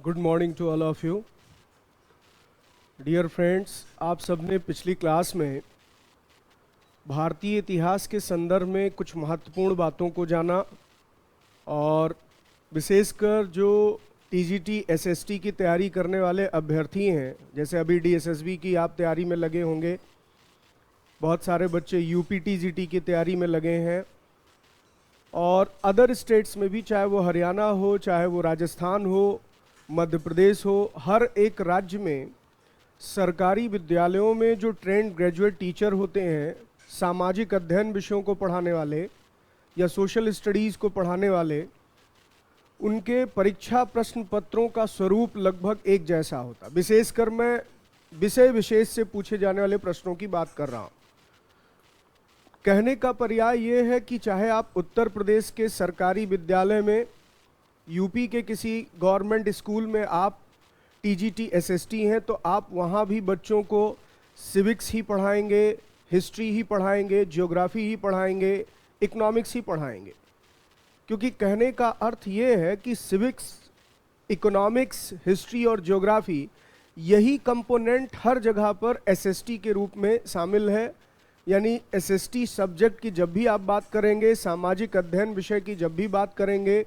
Good morning to all of you dear friends. आप सबने पिछली क्लास में भारतीय इतिहास के संदर्भ में कुछ महत्वपूर्ण बातों को जाना और विशेषकर जो टीजीटी एसएसटी की तैयारी करने वाले अभ्यर्थी हैं, जैसे अभी डीएसएसबी की आप तैयारी में लगे होंगे, बहुत सारे बच्चे यूपी टीजीटी की तैयारी में लगे हैं और अदर स्टेट्स में भी, चाहे वो हरियाणा हो, चाहे वो राजस्थान हो, मध्य प्रदेश हो, हर एक राज्य में सरकारी विद्यालयों में जो ट्रेंड ग्रेजुएट टीचर होते हैं, सामाजिक अध्ययन विषयों को पढ़ाने वाले या सोशल स्टडीज़ को पढ़ाने वाले, उनके परीक्षा प्रश्न पत्रों का स्वरूप लगभग एक जैसा होता। विशेषकर मैं विषय विशेष से पूछे जाने वाले प्रश्नों की बात कर रहा हूँ। कहने का पर्याय ये है कि चाहे आप उत्तर प्रदेश के सरकारी विद्यालय में, यूपी के किसी गवर्नमेंट स्कूल में आप टीजीटी एसएसटी हैं, तो आप वहाँ भी बच्चों को सिविक्स ही पढ़ाएंगे, हिस्ट्री ही पढ़ाएंगे, ज्योग्राफी ही पढ़ाएंगे, इकोनॉमिक्स ही पढ़ाएंगे। क्योंकि कहने का अर्थ ये है कि सिविक्स, इकोनॉमिक्स, हिस्ट्री और ज्योग्राफी, यही कंपोनेंट हर जगह पर एसएसटी के रूप में शामिल है। यानी एसएसटी सब्जेक्ट की जब भी आप बात करेंगे, सामाजिक अध्ययन विषय की जब भी बात करेंगे,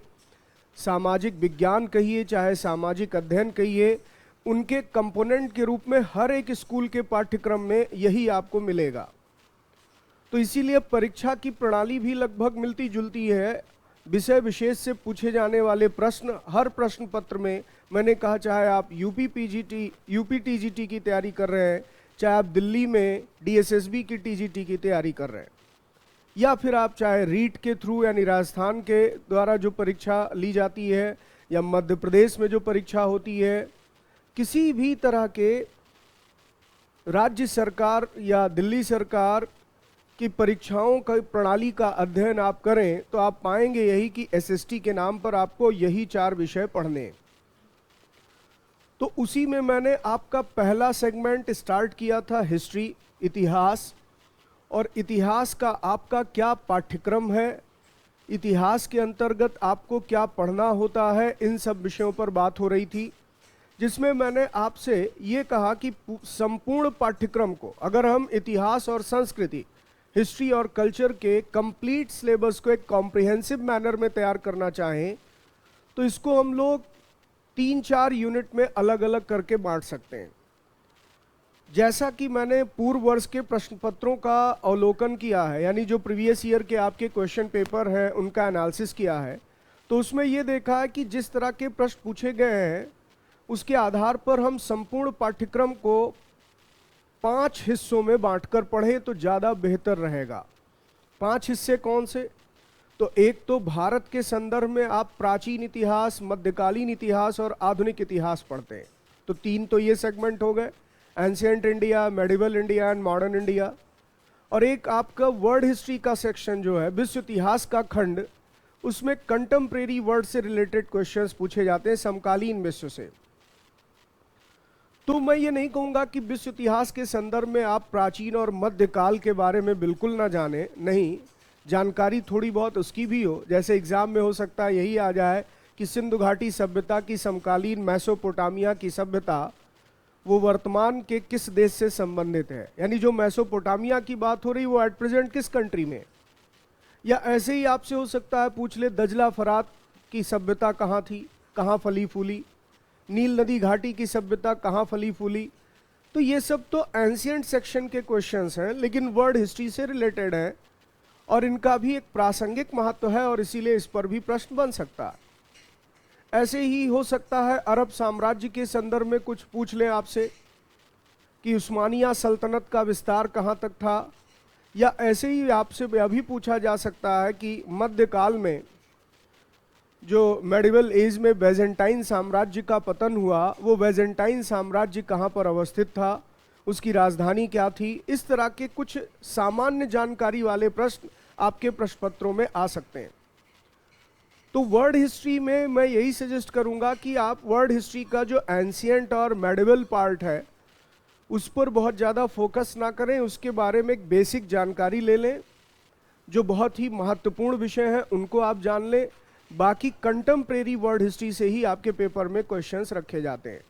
सामाजिक विज्ञान कहिए चाहे सामाजिक अध्ययन कहिए, उनके कंपोनेंट के रूप में हर एक स्कूल के पाठ्यक्रम में यही आपको मिलेगा। तो इसीलिए परीक्षा की प्रणाली भी लगभग मिलती जुलती है। विषय विशेष से पूछे जाने वाले प्रश्न हर प्रश्न पत्र में, मैंने कहा, चाहे आप यूपी टीजीटी की तैयारी कर रहे हैं, चाहे आप दिल्ली में डीएसएसबी की टीजीटी की तैयारी कर रहे हैं, या फिर आप चाहे रीट के थ्रू यानी राजस्थान के द्वारा जो परीक्षा ली जाती है या मध्य प्रदेश में जो परीक्षा होती है, किसी भी तरह के राज्य सरकार या दिल्ली सरकार की परीक्षाओं का प्रणाली का अध्ययन आप करें तो आप पाएंगे यही कि एसएसटी के नाम पर आपको यही 4 विषय पढ़ने। तो उसी में मैंने आपका पहला सेगमेंट स्टार्ट किया था हिस्ट्री, इतिहास, और इतिहास का आपका क्या पाठ्यक्रम है, इतिहास के अंतर्गत आपको क्या पढ़ना होता है, इन सब विषयों पर बात हो रही थी। जिसमें मैंने आपसे ये कहा कि संपूर्ण पाठ्यक्रम को अगर हम इतिहास और संस्कृति, हिस्ट्री और कल्चर के कंप्लीट सिलेबस को एक कॉम्प्रिहेंसिव मैनर में तैयार करना चाहें तो इसको हम लोग 3-4 यूनिट में अलग अलग करके बांट सकते हैं। जैसा कि मैंने पूर्व वर्ष के प्रश्न पत्रों का अवलोकन किया है, यानी जो प्रीवियस ईयर के आपके क्वेश्चन पेपर हैं उनका एनालिसिस किया है, तो उसमें ये देखा है कि जिस तरह के प्रश्न पूछे गए हैं उसके आधार पर हम संपूर्ण पाठ्यक्रम को 5 हिस्सों में बांटकर पढ़ें तो ज़्यादा बेहतर रहेगा। 5 हिस्से कौन से? तो एक तो भारत के संदर्भ में आप प्राचीन इतिहास, मध्यकालीन इतिहास और आधुनिक इतिहास पढ़ते हैं, तो 3 तो ये सेगमेंट हो गए, ancient India, medieval India and modern India. और एक आपका वर्ल्ड हिस्ट्री का सेक्शन जो है, विश्व इतिहास का खंड, उसमें कंटेम्प्रेरी वर्ल्ड से रिलेटेड क्वेश्चंस पूछे जाते हैं, समकालीन विश्व से। तो मैं ये नहीं कहूँगा कि विश्व इतिहास के संदर्भ में आप प्राचीन और मध्यकाल के बारे में बिल्कुल ना जाने, नहीं, जानकारी थोड़ी बहुत उसकी भी हो। जैसे एग्जाम में हो सकता है यही आ जाए कि सिंधु घाटी सभ्यता की समकालीन मेसोपोटामिया की सभ्यता वो वर्तमान के किस देश से संबंधित है, यानी जो मेसोपोटामिया की बात हो रही वो एट प्रेजेंट किस कंट्री में। या ऐसे ही आपसे हो सकता है पूछ ले दजला फरात की सभ्यता कहाँ थी, कहाँ फली फूली, नील नदी घाटी की सभ्यता कहाँ फली फूली। तो ये सब तो एंशिएंट सेक्शन के क्वेश्चंस हैं, लेकिन वर्ल्ड हिस्ट्री से रिलेटेड हैं और इनका भी एक प्रासंगिक महत्व है और इसीलिए इस पर भी प्रश्न बन सकता है। ऐसे ही हो सकता है अरब साम्राज्य के संदर्भ में कुछ पूछ लें आपसे कि उस्मानिया सल्तनत का विस्तार कहाँ तक था, या ऐसे ही आपसे यह भी पूछा जा सकता है कि मध्यकाल में जो मेडिवल एज में बैजेंटाइन साम्राज्य का पतन हुआ, वो बैजेंटाइन साम्राज्य कहाँ पर अवस्थित था, उसकी राजधानी क्या थी। इस तरह के कुछ सामान्य जानकारी वाले प्रश्न आपके प्रश्न पत्रों में आ सकते हैं। तो वर्ल्ड हिस्ट्री में मैं यही सजेस्ट करूंगा कि आप वर्ल्ड हिस्ट्री का जो एंशिएंट और मेडिवल पार्ट है उस पर बहुत ज़्यादा फोकस ना करें, उसके बारे में एक बेसिक जानकारी ले लें। जो बहुत ही महत्वपूर्ण विषय हैं उनको आप जान लें, बाकी कंटेम्प्रेरी वर्ल्ड हिस्ट्री से ही आपके पेपर में क्वेश्चंस रखे जाते हैं।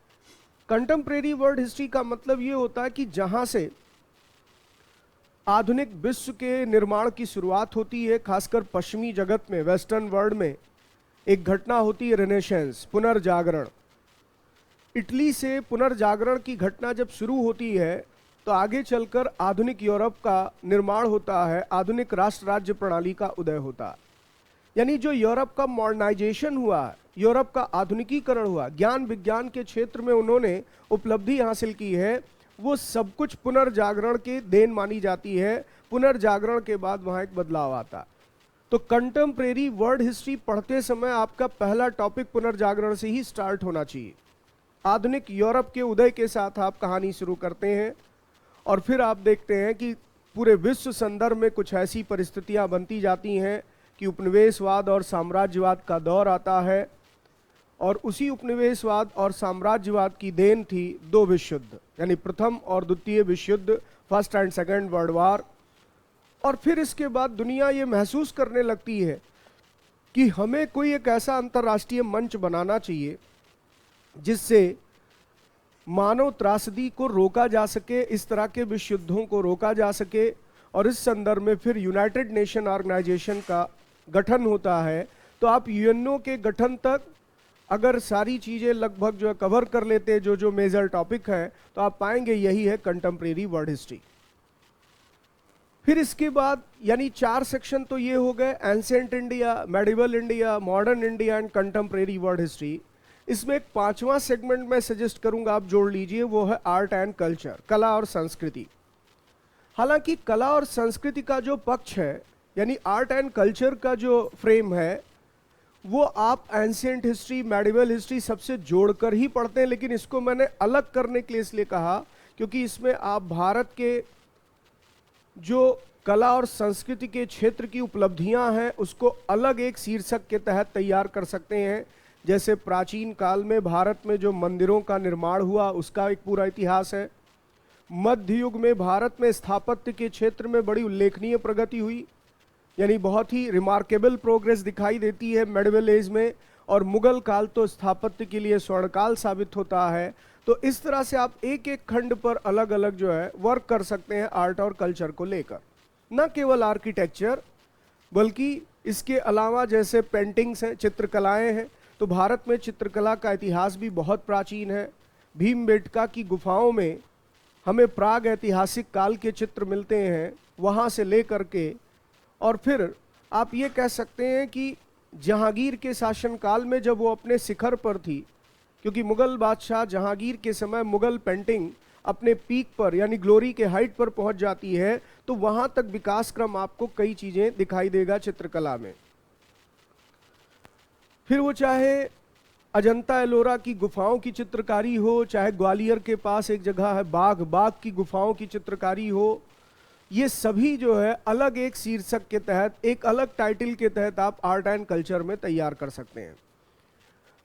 कंटेम्प्रेरी वर्ल्ड हिस्ट्री का मतलब ये होता है कि जहां से आधुनिक विश्व के निर्माण की शुरुआत होती है, खासकर पश्चिमी जगत में, वेस्टर्न वर्ल्ड में एक घटना होती है रेनेसांस, पुनर्जागरण। इटली से पुनर्जागरण की घटना जब शुरू होती है तो आगे चलकर आधुनिक यूरोप का निर्माण होता है, आधुनिक राष्ट्र राज्य प्रणाली का उदय होता है। यानी जो यूरोप का मॉडर्नाइजेशन हुआ, यूरोप का आधुनिकीकरण हुआ, ज्ञान विज्ञान के क्षेत्र में उन्होंने उपलब्धि हासिल की है, वो सब कुछ पुनर्जागरण की देन मानी जाती है। पुनर्जागरण के बाद वहाँ एक बदलाव आता। तो कंटेम्प्रेरी वर्ल्ड हिस्ट्री पढ़ते समय आपका पहला टॉपिक पुनर्जागरण से ही स्टार्ट होना चाहिए। आधुनिक यूरोप के उदय के साथ आप कहानी शुरू करते हैं और फिर आप देखते हैं कि पूरे विश्व संदर्भ में कुछ ऐसी परिस्थितियां बनती जाती हैं कि उपनिवेशवाद और साम्राज्यवाद का दौर आता है, और उसी उपनिवेशवाद और साम्राज्यवाद की देन थी दो विश्व युद्ध, यानी प्रथम और द्वितीय विश्व युद्ध, first and second world war. और फिर इसके बाद दुनिया ये महसूस करने लगती है कि हमें कोई एक ऐसा अंतर्राष्ट्रीय मंच बनाना चाहिए जिससे मानव त्रासदी को रोका जा सके, इस तरह के विश्व युद्धों को रोका जा सके। और इस संदर्भ में फिर यूनाइटेड नेशन ऑर्गेनाइजेशन का गठन होता है। तो आप यूएनओ के गठन तक अगर सारी चीज़ें लगभग जो है कवर कर लेते हैं, जो मेजर टॉपिक है, तो आप पाएंगे यही है कंटेम्प्रेरी वर्ल्ड हिस्ट्री। फिर इसके बाद यानी 4 सेक्शन तो ये हो गए, ancient India, medieval India, modern India and contemporary world history. इसमें एक 5वां सेगमेंट मैं सजेस्ट करूंगा आप जोड़ लीजिए, वो है आर्ट एंड कल्चर, कला और संस्कृति। हालांकि कला और संस्कृति का जो पक्ष है, यानी आर्ट एंड कल्चर का जो फ्रेम है, वो आप एंशिएंट हिस्ट्री, मेडिवल हिस्ट्री सबसे जोड़कर ही पढ़ते हैं। लेकिन इसको मैंने अलग करने के लिए इसलिए कहा क्योंकि इसमें आप भारत के जो कला और संस्कृति के क्षेत्र की उपलब्धियां हैं उसको अलग एक शीर्षक के तहत तैयार कर सकते हैं। जैसे प्राचीन काल में भारत में जो मंदिरों का निर्माण हुआ उसका एक पूरा इतिहास है। मध्य युग में भारत में स्थापत्य के क्षेत्र में बड़ी उल्लेखनीय प्रगति हुई, यानी बहुत ही रिमार्केबल प्रोग्रेस दिखाई देती है मेडिवल एज में। और मुगल काल तो स्थापत्य के लिए स्वर्णकाल साबित होता है। तो इस तरह से आप एक एक खंड पर अलग अलग जो है वर्क कर सकते हैं आर्ट और कल्चर को लेकर, न केवल आर्किटेक्चर बल्कि इसके अलावा जैसे पेंटिंग्स हैं, चित्रकलाएं हैं। तो भारत में चित्रकला का इतिहास भी बहुत प्राचीन है। भीमबेटका की गुफाओं में हमें प्राग ऐतिहासिक काल के चित्र मिलते हैं, वहाँ से लेकर के। और फिर आप ये कह सकते हैं कि जहांगीर के शासनकाल में जब वो अपने शिखर पर थी, क्योंकि मुगल बादशाह जहांगीर के समय मुगल पेंटिंग अपने पीक पर यानी ग्लोरी के हाइट पर पहुंच जाती है, तो वहां तक विकास क्रम आपको कई चीजें दिखाई देगा चित्रकला में। फिर वो चाहे अजंता एलोरा की गुफाओं की चित्रकारी हो, चाहे ग्वालियर के पास एक जगह है बाघ की गुफाओं की चित्रकारी हो, ये सभी जो है अलग एक शीर्षक के तहत, एक अलग टाइटल के तहत आप आर्ट एंड कल्चर में तैयार कर सकते हैं।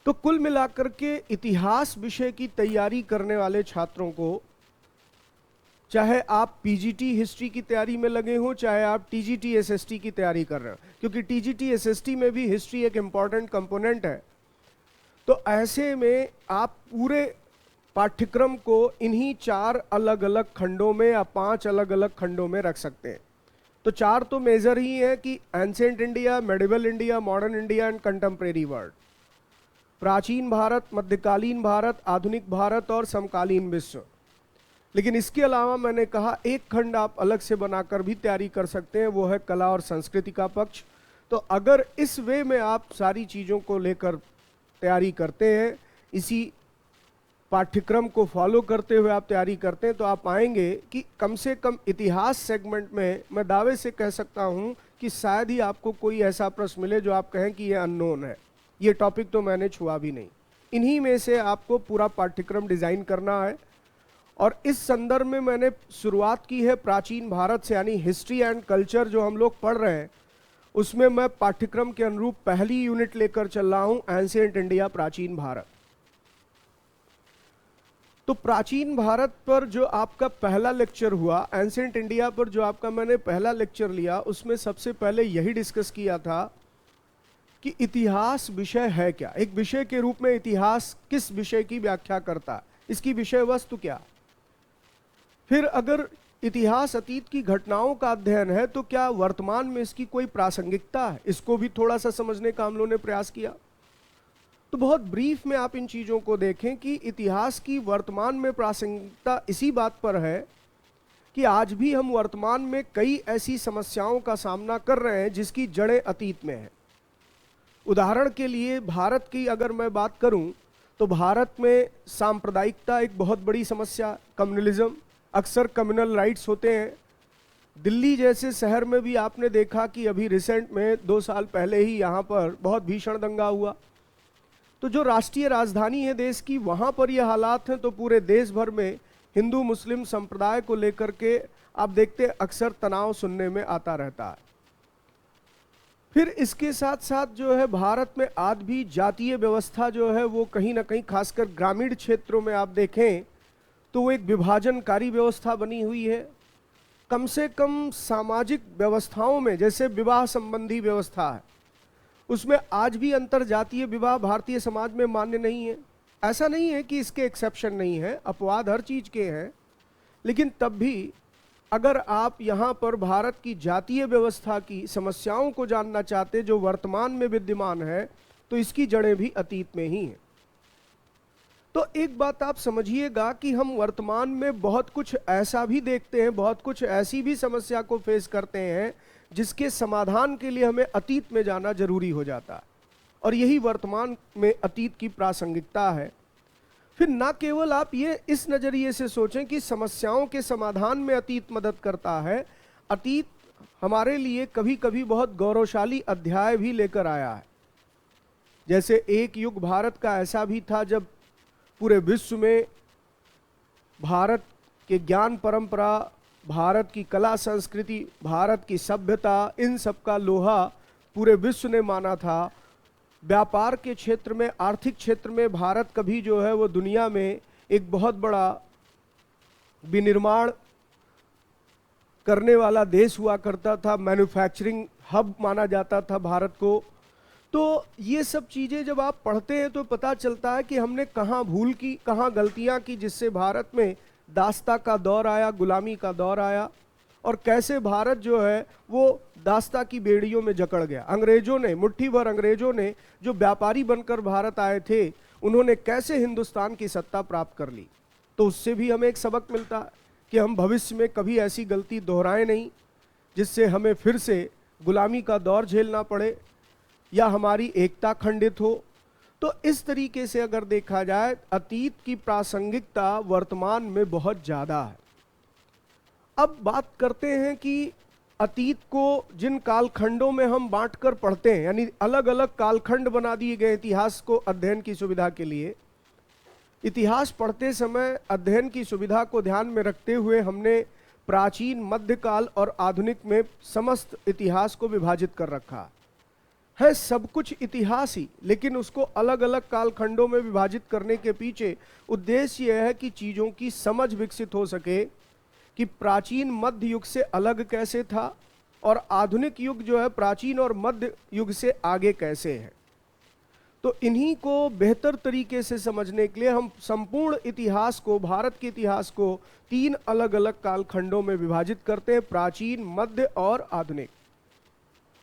तो कुल मिलाकर के इतिहास विषय की तैयारी करने वाले छात्रों को, चाहे आप पीजीटी हिस्ट्री की तैयारी में लगे हो, चाहे आप टीजीटी एसएसटी की तैयारी कर रहे हो, क्योंकि टीजीटी एसएसटी में भी हिस्ट्री एक इम्पॉर्टेंट कंपोनेंट है, तो ऐसे में आप पूरे पाठ्यक्रम को इन्हीं 4 अलग अलग खंडों में या 5 अलग अलग खंडों में रख सकते हैं। तो 4 तो मेजर ही है कि ancient India, medieval India, modern India and contemporary world. प्राचीन भारत, मध्यकालीन भारत, आधुनिक भारत और समकालीन विश्व। लेकिन इसके अलावा मैंने कहा एक खंड आप अलग से बनाकर भी तैयारी कर सकते हैं, वो है कला और संस्कृति का पक्ष। तो अगर इस वे में आप सारी चीज़ों को लेकर तैयारी करते हैं, इसी पाठ्यक्रम को फॉलो करते हुए आप तैयारी करते हैं, तो आप पाएंगे कि कम से कम इतिहास सेगमेंट में मैं दावे से कह सकता हूं कि शायद ही आपको कोई ऐसा प्रश्न मिले जो आप कहें कि ये अननोन है, ये टॉपिक तो मैंने छुआ भी नहीं। इन्हीं में से आपको पूरा पाठ्यक्रम डिज़ाइन करना है। और इस संदर्भ में मैंने शुरुआत की है प्राचीन भारत से, यानी हिस्ट्री एंड कल्चर जो हम लोग पढ़ रहे हैं उसमें मैं पाठ्यक्रम के अनुरूप पहली यूनिट लेकर चल रहा हूं, एंशिएंट इंडिया, प्राचीन भारत। तो प्राचीन भारत पर जो आपका पहला लेक्चर हुआ, एंशिएंट इंडिया पर जो आपका मैंने पहला लेक्चर लिया, उसमें सबसे पहले यही डिस्कस किया था कि इतिहास विषय है क्या, एक विषय के रूप में इतिहास किस विषय की व्याख्या करता है, इसकी विषय वस्तु क्या। फिर अगर इतिहास अतीत की घटनाओं का अध्ययन है तो क्या वर्तमान में इसकी कोई प्रासंगिकता है, इसको भी थोड़ा सा समझने का हम लोगों ने प्रयास किया। तो बहुत ब्रीफ में आप इन चीजों को देखें कि इतिहास की वर्तमान में प्रासंगिकता इसी बात पर है कि आज भी हम वर्तमान में कई ऐसी समस्याओं का सामना कर रहे हैं जिसकी जड़ें अतीत में हैं। उदाहरण के लिए भारत की अगर मैं बात करूं तो भारत में सांप्रदायिकता एक बहुत बड़ी समस्या, कम्युनलिज्म, अक्सर कम्युनल राइट्स होते हैं। दिल्ली जैसे शहर में भी आपने देखा कि अभी रिसेंट में 2 साल पहले ही यहाँ पर बहुत भीषण दंगा हुआ। तो जो राष्ट्रीय राजधानी है देश की, वहाँ पर ये हालात हैं, तो पूरे देश भर में हिंदू मुस्लिम संप्रदाय को लेकर के आप देखते हैं अक्सर तनाव सुनने में आता रहता है। फिर इसके साथ साथ जो है भारत में आज भी जातीय व्यवस्था जो है वो कहीं ना कहीं खासकर ग्रामीण क्षेत्रों में आप देखें तो वो एक विभाजनकारी व्यवस्था बनी हुई है। कम से कम सामाजिक व्यवस्थाओं में जैसे विवाह संबंधी व्यवस्था है उसमें आज भी अंतर जातीय विवाह भारतीय समाज में मान्य नहीं है। ऐसा नहीं है कि इसके एक्सेप्शन नहीं है, अपवाद हर चीज के हैं, लेकिन तब भी अगर आप यहाँ पर भारत की जातीय व्यवस्था की समस्याओं को जानना चाहते जो वर्तमान में विद्यमान है तो इसकी जड़ें भी अतीत में ही हैं। तो एक बात आप समझिएगा कि हम वर्तमान में बहुत कुछ ऐसा भी देखते हैं, बहुत कुछ ऐसी भी समस्या को फेस करते हैं जिसके समाधान के लिए हमें अतीत में जाना जरूरी हो जाता है, और यही वर्तमान में अतीत की प्रासंगिकता है। फिर ना केवल आप ये इस नजरिए से सोचें कि समस्याओं के समाधान में अतीत मदद करता है, अतीत हमारे लिए कभी कभी बहुत गौरवशाली अध्याय भी लेकर आया है। जैसे एक युग भारत का ऐसा भी था जब पूरे विश्व में भारत के ज्ञान परंपरा, भारत की कला संस्कृति, भारत की सभ्यता, इन सब का लोहा पूरे विश्व ने माना था। व्यापार के क्षेत्र में, आर्थिक क्षेत्र में भारत कभी जो है वो दुनिया में एक बहुत बड़ा विनिर्माण करने वाला देश हुआ करता था, मैन्युफैक्चरिंग हब माना जाता था भारत को। तो ये सब चीज़ें जब आप पढ़ते हैं तो पता चलता है कि हमने कहाँ भूल की, कहाँ गलतियाँ की, जिससे भारत में दास्ता का दौर आया, गुलामी का दौर आया, और कैसे भारत जो है वो दास्ता की बेड़ियों में जकड़ गया। अंग्रेजों ने, मुट्ठी भर अंग्रेजों ने जो व्यापारी बनकर भारत आए थे, उन्होंने कैसे हिंदुस्तान की सत्ता प्राप्त कर ली। तो उससे भी हमें एक सबक मिलता है कि हम भविष्य में कभी ऐसी गलती दोहराएं नहीं जिससे हमें फिर से गुलामी का दौर झेलना पड़े या हमारी एकता खंडित हो। तो इस तरीके से अगर देखा जाए अतीत की प्रासंगिकता वर्तमान में बहुत ज़्यादा है। अब बात करते हैं कि अतीत को जिन कालखंडों में हम बांटकर पढ़ते हैं, यानी अलग अलग कालखंड बना दिए गए इतिहास को अध्ययन की सुविधा के लिए। इतिहास पढ़ते समय अध्ययन की सुविधा को ध्यान में रखते हुए हमने प्राचीन, मध्यकाल और आधुनिक में समस्त इतिहास को विभाजित कर रखा है। सब कुछ इतिहास ही, लेकिन उसको अलग अलग कालखंडों में विभाजित करने के पीछे उद्देश्य यह है कि चीज़ों की समझ विकसित हो सके कि प्राचीन मध्य युग से अलग कैसे था और आधुनिक युग जो है प्राचीन और मध्य युग से आगे कैसे है। तो इन्हीं को बेहतर तरीके से समझने के लिए हम संपूर्ण इतिहास को, भारत के इतिहास को 3 अलग अलग कालखंडों में विभाजित करते हैं, प्राचीन, मध्य और आधुनिक।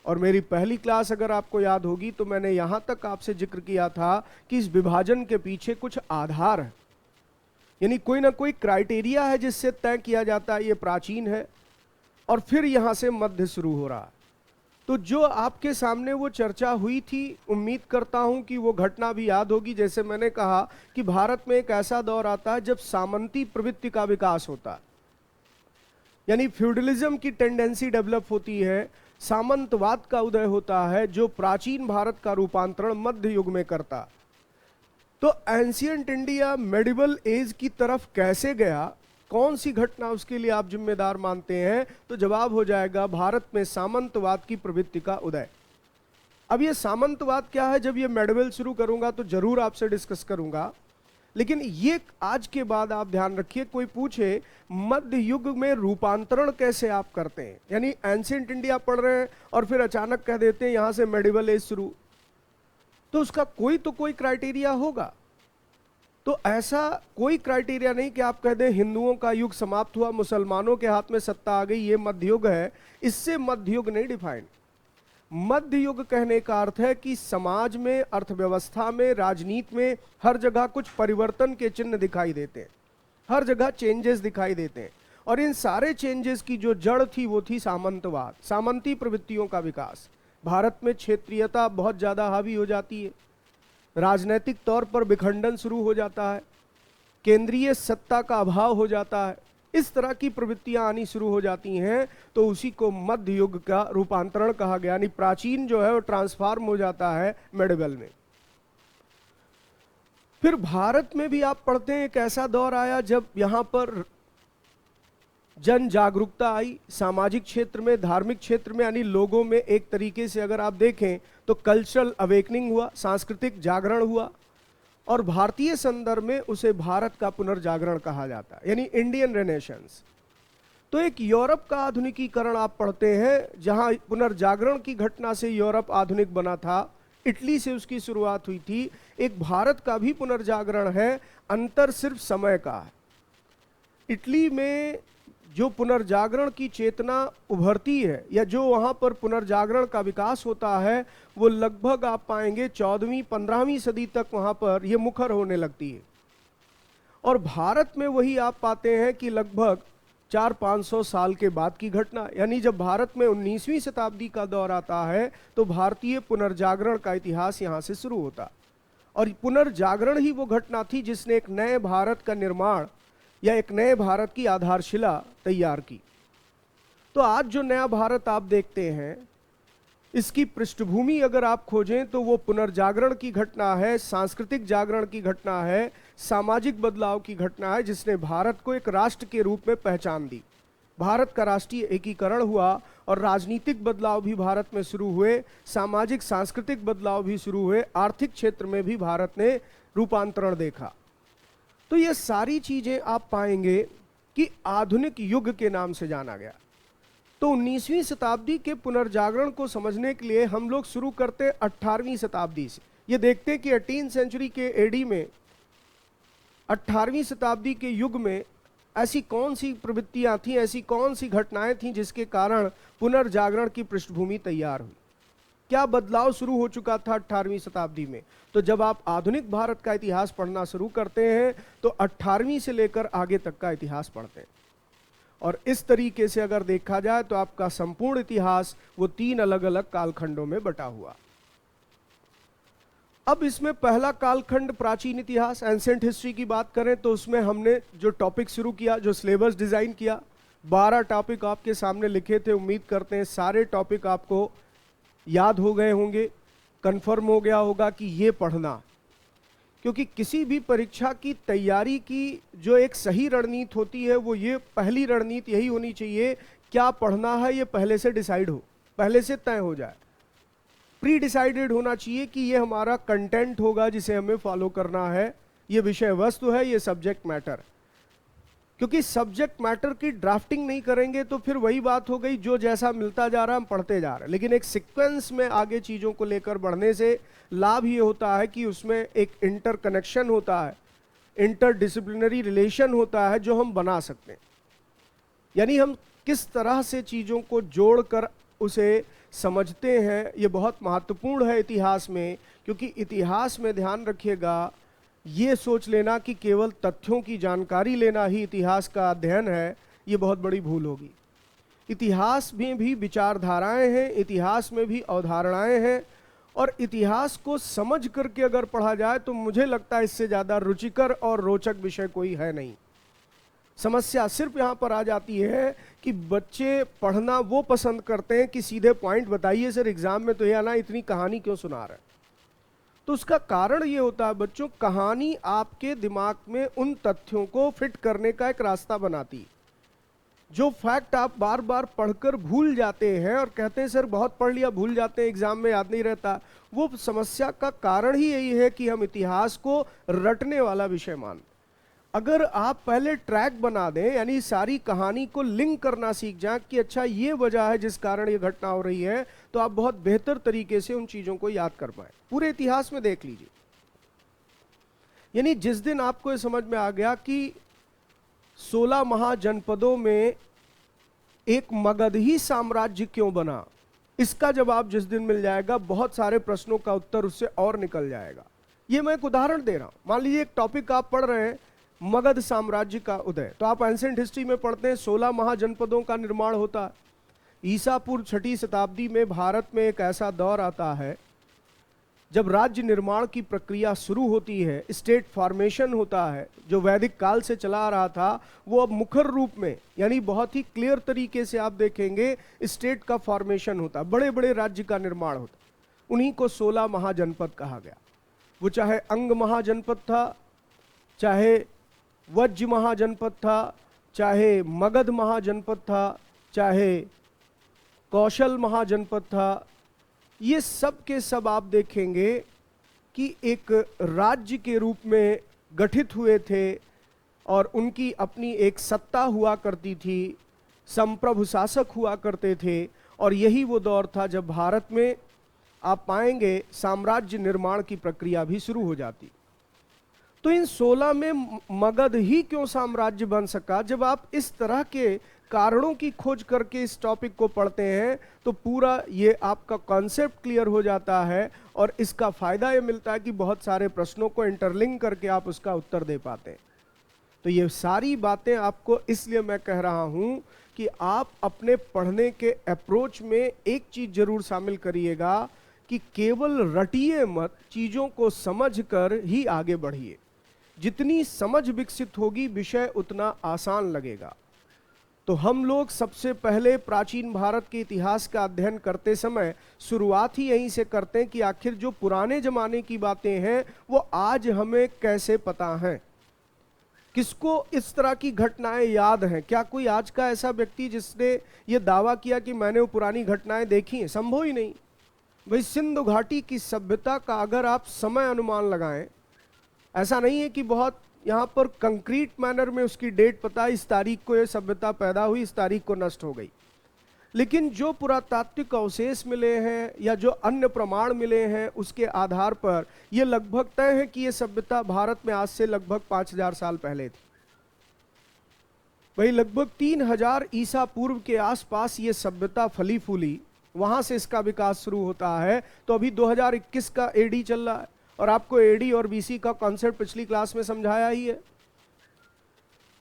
और मेरी पहली क्लास अगर आपको याद होगी तो मैंने यहाँ तक आपसे जिक्र किया था कि इस विभाजन के पीछे कुछ आधार है, यानी कोई ना कोई क्राइटेरिया है जिससे तय किया जाता है ये प्राचीन है, और फिर यहाँ से मध्य शुरू हो रहा है। तो जो आपके सामने वो चर्चा हुई थी, उम्मीद करता हूँ कि वो घटना भी याद होगी। जैसे मैंने कहा कि भारत में एक ऐसा दौर आता है जब सामंती प्रवृत्ति का विकास होता है, यानी फ्यूडलिज्म की टेंडेंसी डेवलप होती है, सामंतवाद का उदय होता है जो प्राचीन भारत का रूपांतरण मध्य युग में करता। तो एंशियंट इंडिया मेडिवल एज की तरफ कैसे गया, कौन सी घटना उसके लिए आप जिम्मेदार मानते हैं, तो जवाब हो जाएगा भारत में सामंतवाद की प्रवृत्ति का उदय। अब ये सामंतवाद क्या है, जब ये मेडिवल शुरू करूंगा तो जरूर आपसे डिस्कस करूंगा, लेकिन ये आज के बाद आप ध्यान रखिए, कोई पूछे मध्य युग में रूपांतरण कैसे आप करते हैं, यानी एंशियंट इंडिया पढ़ रहे हैं और फिर अचानक कह देते हैं यहां से मेडिवल एज शुरू, तो उसका कोई तो कोई क्राइटेरिया होगा। तो ऐसा कोई क्राइटेरिया नहीं कि आप कह दें हिंदुओं का युग समाप्त हुआ, मुसलमानों के हाथ में सत्ता आ गई, ये मध्य युग है। इससे मध्य युग नहीं डिफाइन। मध्य युग कहने का अर्थ है कि समाज में, अर्थव्यवस्था में, राजनीति में हर जगह कुछ परिवर्तन के चिन्ह दिखाई देते हैं, हर जगह चेंजेस दिखाई देते हैं। और इन सारे चेंजेस की जो जड़ थी वो थी सामंतवाद, सामंती प्रवृत्तियों का विकास। भारत में क्षेत्रीयता बहुत ज्यादा हावी हो जाती है, राजनीतिक तौर पर विखंडन शुरू हो जाता है, केंद्रीय सत्ता का अभाव हो जाता है, इस तरह की प्रवृत्तियां आनी शुरू हो जाती हैं। तो उसी को मध्य युग का रूपांतरण कहा गया, यानी प्राचीन जो है वो ट्रांसफॉर्म हो जाता है मेडिवल में। फिर भारत में भी आप पढ़ते हैं एक ऐसा दौर आया जब यहां पर जन जागरूकता आई, सामाजिक क्षेत्र में, धार्मिक क्षेत्र में, यानी लोगों में एक तरीके से अगर आप देखें तो कल्चरल अवेकनिंग हुआ, सांस्कृतिक जागरण हुआ। और भारतीय संदर्भ में उसे भारत का पुनर्जागरण कहा जाता है, यानी इंडियन रेनेसेंस। तो एक यूरोप का आधुनिकीकरण आप पढ़ते हैं, जहां पुनर्जागरण की घटना से यूरोप आधुनिक बना था, इटली से उसकी शुरुआत हुई थी। एक भारत का भी पुनर्जागरण है, अंतर सिर्फ समय का है। इटली में जो पुनर्जागरण की चेतना उभरती है, या जो वहां पर पुनर्जागरण का विकास होता है, वो लगभग आप पाएंगे 14वीं 15वीं सदी तक वहां पर ये मुखर होने लगती है। और भारत में वही आप पाते हैं कि लगभग 400-500 साल के बाद की घटना, यानी जब भारत में 19वीं शताब्दी का दौर आता है तो भारतीय पुनर्जागरण का इतिहास यहां से शुरू होता। और पुनर्जागरण ही वो घटना थी जिसने एक नए भारत का निर्माण या एक नए भारत की आधारशिला तैयार की। तो आज जो नया भारत आप देखते हैं, इसकी पृष्ठभूमि अगर आप खोजें तो वो पुनर्जागरण की घटना है, सांस्कृतिक जागरण की घटना है, सामाजिक बदलाव की घटना है, जिसने भारत को एक राष्ट्र के रूप में पहचान दी। भारत का राष्ट्रीय एकीकरण हुआ और राजनीतिक बदलाव भी भारत में शुरू हुए, सामाजिक सांस्कृतिक बदलाव भी शुरू हुए, आर्थिक क्षेत्र में भी भारत ने रूपांतरण देखा। तो ये सारी चीजें आप पाएंगे कि आधुनिक युग के नाम से जाना गया। तो 19वीं शताब्दी के पुनर्जागरण को समझने के लिए हम लोग शुरू करते 18वीं शताब्दी से। ये देखते कि 18वीं सेंचुरी के एडी में, 18वीं शताब्दी के युग में ऐसी कौन सी प्रवृत्तियां थीं, ऐसी कौन सी घटनाएं थीं जिसके कारण पुनर्जागरण की पृष्ठभूमि तैयार हुई, क्या बदलाव शुरू हो चुका था 18वीं शताब्दी में। तो जब आप आधुनिक भारत का इतिहास पढ़ना शुरू करते हैं तो 18वीं से लेकर आगे तक का इतिहास पढ़ते हैं। और इस तरीके से अगर देखा जाए तो आपका संपूर्ण इतिहास वो 3 अलग अलग कालखंडों में बटा हुआ। अब इसमें पहला कालखंड प्राचीन इतिहास, एंसेंट हिस्ट्री की बात करें तो उसमें हमने जो टॉपिक शुरू किया, जो सिलेबस डिजाइन किया, 12 टॉपिक आपके सामने लिखे थे। उम्मीद करते हैं सारे टॉपिक आपको याद हो गए होंगे, कंफर्म हो गया होगा कि ये पढ़ना। क्योंकि किसी भी परीक्षा की तैयारी की जो एक सही रणनीति होती है, वो ये पहली रणनीति यही होनी चाहिए, क्या पढ़ना है ये पहले से डिसाइड हो, पहले से तय हो जाए, प्री डिसाइडेड होना चाहिए कि ये हमारा कंटेंट होगा जिसे हमें फॉलो करना है, ये विषय वस्तु है, ये सब्जेक्ट मैटर। क्योंकि सब्जेक्ट मैटर की ड्राफ्टिंग नहीं करेंगे तो फिर वही बात हो गई, जो जैसा मिलता जा रहा है हम पढ़ते जा रहे हैं। लेकिन एक सीक्वेंस में आगे चीज़ों को लेकर बढ़ने से लाभ ये होता है कि उसमें एक इंटर कनेक्शन होता है, इंटर डिसिप्लिनरी रिलेशन होता है जो हम बना सकते हैं। यानी हम किस तरह से चीज़ों को जोड़कर उसे समझते हैं, ये बहुत महत्वपूर्ण है इतिहास में। क्योंकि इतिहास में ध्यान रखिएगा, ये सोच लेना कि केवल तथ्यों की जानकारी लेना ही इतिहास का अध्ययन है, ये बहुत बड़ी भूल होगी। इतिहास में भी विचारधाराएं हैं, इतिहास में भी अवधारणाएं हैं, और इतिहास को समझ करके अगर पढ़ा जाए तो मुझे लगता है इससे ज़्यादा रुचिकर और रोचक विषय कोई है नहीं। समस्या सिर्फ यहाँ पर आ जाती है कि बच्चे पढ़ना वो पसंद करते हैं कि सीधे पॉइंट बताइए सर, एग्जाम में तो ये आना, इतनी कहानी क्यों सुना रहे हैं। तो उसका कारण ये होता है बच्चों, कहानी आपके दिमाग में उन तथ्यों को फिट करने का एक रास्ता बनाती है। जो फैक्ट आप बार बार पढ़कर भूल जाते हैं और कहते हैं सर बहुत पढ़ लिया, भूल जाते हैं, एग्जाम में याद नहीं रहता, वो समस्या का कारण ही यही है कि हम इतिहास को रटने वाला विषय मानते। अगर आप पहले ट्रैक बना दें, यानी सारी कहानी को लिंक करना सीख जाएं कि अच्छा ये वजह है जिस कारण ये घटना हो रही है, तो आप बहुत बेहतर तरीके से उन चीजों को याद कर पाए। पूरे इतिहास में देख लीजिए, यानी जिस दिन आपको ये समझ में आ गया कि 16 महाजनपदों में एक मगधी साम्राज्य क्यों बना, इसका जवाब जिस दिन मिल जाएगा, बहुत सारे प्रश्नों का उत्तर उससे और निकल जाएगा। ये मैं एक उदाहरण दे रहा हूं। मान लीजिए एक टॉपिक आप पढ़ रहे हैं, मगध साम्राज्य का उदय, तो आप एंसेंट हिस्ट्री में पढ़ते हैं 16 महाजनपदों का निर्माण होता है। ईसा पूर्व 6वीं शताब्दी में भारत में एक ऐसा दौर आता है जब राज्य निर्माण की प्रक्रिया शुरू होती है, स्टेट फॉर्मेशन होता है। जो वैदिक काल से चला आ रहा था वो अब मुखर रूप में, यानी बहुत ही क्लियर तरीके से आप देखेंगे स्टेट का फॉर्मेशन होता, बड़े बड़े राज्य का निर्माण होता। उन्हीं को 16 महाजनपद कहा गया। वो चाहे अंग महाजनपद था, चाहे वज्र महाजनपद था, चाहे मगध महाजनपद था, चाहे कौशल महाजनपद था, ये सब के सब आप देखेंगे कि एक राज्य के रूप में गठित हुए थे और उनकी अपनी एक सत्ता हुआ करती थी, संप्रभु शासक हुआ करते थे। और यही वो दौर था जब भारत में आप पाएंगे साम्राज्य निर्माण की प्रक्रिया भी शुरू हो जाती। तो इन 16 में मगध ही क्यों साम्राज्य बन सका, जब आप इस तरह के कारणों की खोज करके इस टॉपिक को पढ़ते हैं तो पूरा ये आपका कॉन्सेप्ट क्लियर हो जाता है और इसका फायदा ये मिलता है कि बहुत सारे प्रश्नों को इंटरलिंक करके आप उसका उत्तर दे पाते हैं। तो ये सारी बातें आपको इसलिए मैं कह रहा हूं कि आप अपने पढ़ने के अप्रोच में एक चीज जरूर शामिल करिएगा कि केवल रटिए मत, चीजों को समझकर ही आगे बढ़िए। जितनी समझ विकसित होगी विषय उतना आसान लगेगा। तो हम लोग सबसे पहले प्राचीन भारत के इतिहास का अध्ययन करते समय शुरुआत ही यहीं से करते हैं कि आखिर जो पुराने जमाने की बातें हैं वो आज हमें कैसे पता हैं। किसको इस तरह की घटनाएं याद हैं? क्या कोई आज का ऐसा व्यक्ति जिसने ये दावा किया कि मैंने वो पुरानी घटनाएं देखी हैं? संभव ही नहीं। भाई सिंधु घाटी की सभ्यता का अगर आप समय अनुमान लगाएं, ऐसा नहीं है कि बहुत यहाँ पर कंक्रीट मैनर में उसकी डेट पता है, इस तारीख को ये सभ्यता पैदा हुई, इस तारीख को नष्ट हो गई, लेकिन जो पुरातात्विक अवशेष मिले हैं या जो अन्य प्रमाण मिले हैं उसके आधार पर यह लगभग तय है कि यह सभ्यता भारत में आज से लगभग 5000 साल पहले थी। वही लगभग 3000 ईसा पूर्व के आसपास ये सभ्यता फली फूली, वहां से इसका विकास शुरू होता है। तो अभी 2021 का एडी चल रहा है और आपको एडी और बीसी का कॉन्सेप्ट पिछली क्लास में समझाया ही है।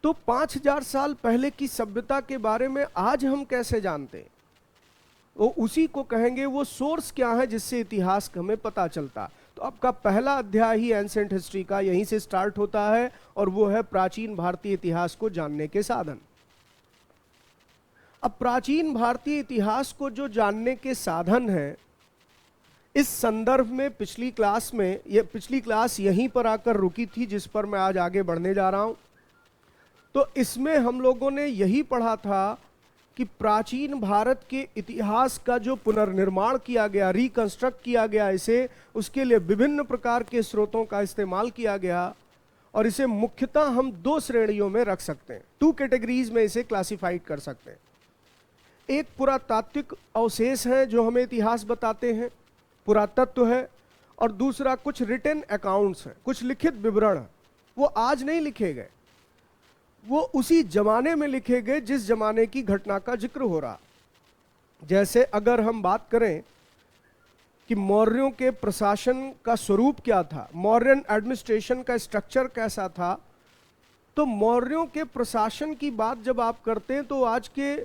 तो 5000 साल पहले की सभ्यता के बारे में आज हम कैसे जानते हैं? वो उसी को कहेंगे वो सोर्स क्या है जिससे इतिहास हमें पता चलता। तो आपका पहला अध्याय ही एंसेंट हिस्ट्री का यहीं से स्टार्ट होता है और वो है प्राचीन भारतीय इतिहास को जानने के साधन। अब प्राचीन भारतीय इतिहास को जो जानने के साधन है, इस संदर्भ में पिछली क्लास यहीं पर आकर रुकी थी जिस पर मैं आज आगे बढ़ने जा रहा हूं। तो इसमें हम लोगों ने यही पढ़ा था कि प्राचीन भारत के इतिहास का जो पुनर्निर्माण किया गया, रिकंस्ट्रक्ट किया गया इसे, उसके लिए विभिन्न प्रकार के स्रोतों का इस्तेमाल किया गया और इसे मुख्यतः हम 2 श्रेणियों में रख सकते हैं, 2 कैटेगरीज में इसे क्लासिफाइड कर सकते हैं। एक पुरातात्विक अवशेष है जो हमें इतिहास बताते हैं, पुरातत्व है, और दूसरा कुछ रिटन अकाउंट्स हैं, कुछ लिखित विवरण है। वो आज नहीं लिखे गए, वो उसी जमाने में लिखे गए जिस जमाने की घटना का जिक्र हो रहा। जैसे अगर हम बात करें कि मौर्यों के प्रशासन का स्वरूप क्या था, मौर्यन एडमिनिस्ट्रेशन का स्ट्रक्चर कैसा था, तो मौर्यों के प्रशासन की बात जब आप करते हैं तो आज के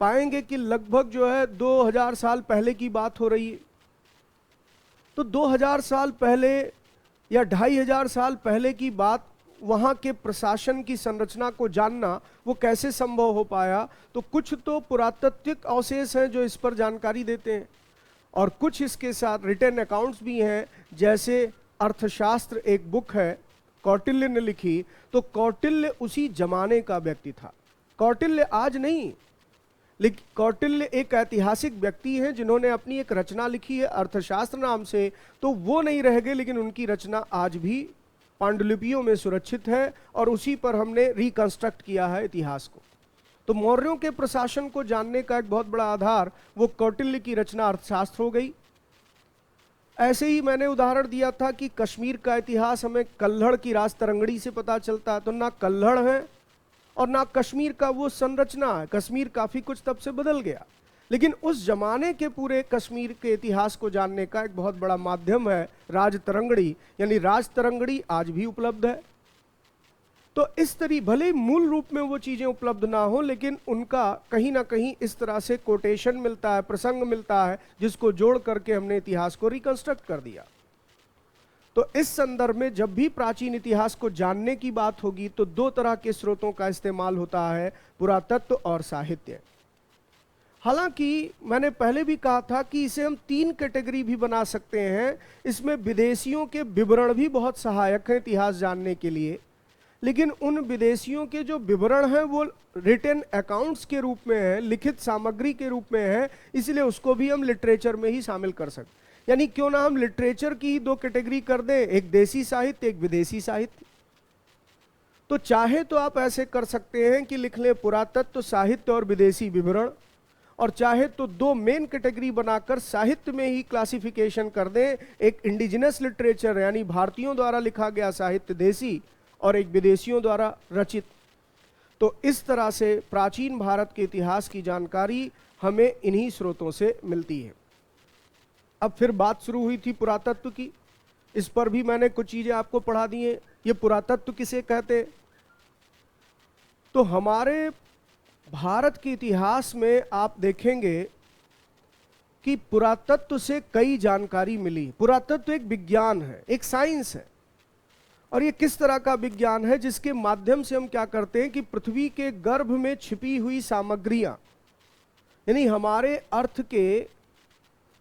पाएंगे कि लगभग जो है 2000 साल पहले की बात हो रही है। तो 2000 साल पहले या 2500 साल पहले की बात, वहाँ के प्रशासन की संरचना को जानना वो कैसे संभव हो पाया? तो कुछ तो पुरातात्विक अवशेष हैं जो इस पर जानकारी देते हैं और कुछ इसके साथ रिटन अकाउंट्स भी हैं। जैसे अर्थशास्त्र एक बुक है कौटिल्य ने लिखी, तो कौटिल्य उसी जमाने का व्यक्ति था। कौटिल्य आज नहीं, लेकिन कौटिल्य एक ऐतिहासिक व्यक्ति हैं जिन्होंने अपनी एक रचना लिखी है अर्थशास्त्र नाम से। तो वो नहीं रह गए, लेकिन उनकी रचना आज भी पांडुलिपियों में सुरक्षित है और उसी पर हमने रिकंस्ट्रक्ट किया है इतिहास को। तो मौर्यों के प्रशासन को जानने का एक बहुत बड़ा आधार वो कौटिल्य की रचना अर्थशास्त्र हो गई। ऐसे ही मैंने उदाहरण दिया था कि कश्मीर का इतिहास हमें कल्हड़ की राजतरंगड़ी से पता चलता है, तो ना कल्हड़ है और ना कश्मीर का वो संरचना है। कश्मीर काफी कुछ तब से बदल गया, लेकिन उस जमाने के पूरे कश्मीर के इतिहास को जानने का एक बहुत बड़ा माध्यम है राजतरंगड़ी, यानी राजतरंगड़ी आज भी उपलब्ध है। तो इस तरह भले ही मूल रूप में वो चीजें उपलब्ध ना हो, लेकिन उनका कहीं ना कहीं इस तरह से कोटेशन मिलता है, प्रसंग मिलता है, जिसको जोड़ करके हमने इतिहास को रिकंस्ट्रक्ट कर दिया। तो इस संदर्भ में जब भी प्राचीन इतिहास को जानने की बात होगी तो दो तरह के स्रोतों का इस्तेमाल होता है, पुरातत्व और साहित्य। हालांकि मैंने पहले भी कहा था कि इसे हम 3 कैटेगरी भी बना सकते हैं। इसमें विदेशियों के विवरण भी बहुत सहायक हैं इतिहास जानने के लिए, लेकिन उन विदेशियों के जो विवरण हैं वो रिटन अकाउंट्स के रूप में है, लिखित सामग्री के रूप में है, इसलिए उसको भी हम लिटरेचर में ही शामिल कर सकते। यानी क्यों ना हम लिटरेचर की ही 2 कैटेगरी कर दें, एक देसी साहित्य, एक विदेशी साहित्य। तो चाहे तो आप ऐसे कर सकते हैं कि लिख लें पुरातत्व, साहित्य और विदेशी विवरण, और चाहे तो 2 मेन कैटेगरी बनाकर साहित्य में ही क्लासिफिकेशन कर दें, एक इंडिजिनस लिटरेचर यानी भारतीयों द्वारा लिखा गया साहित्य देसी, और एक विदेशियों द्वारा रचित। तो इस तरह से प्राचीन भारत के इतिहास की जानकारी हमें इन्हीं स्रोतों से मिलती है। अब फिर बात शुरू हुई थी पुरातत्व की, इस पर भी मैंने कुछ चीजें आपको पढ़ा दी हैं। ये पुरातत्व किसे कहते हैं? तो हमारे भारत के इतिहास में आप देखेंगे कि पुरातत्व से कई जानकारी मिली। पुरातत्व एक विज्ञान है, एक साइंस है, और ये किस तरह का विज्ञान है जिसके माध्यम से हम क्या करते हैं कि पृथ्वी के गर्भ में छिपी हुई सामग्रियां, यानी हमारे अर्थ के,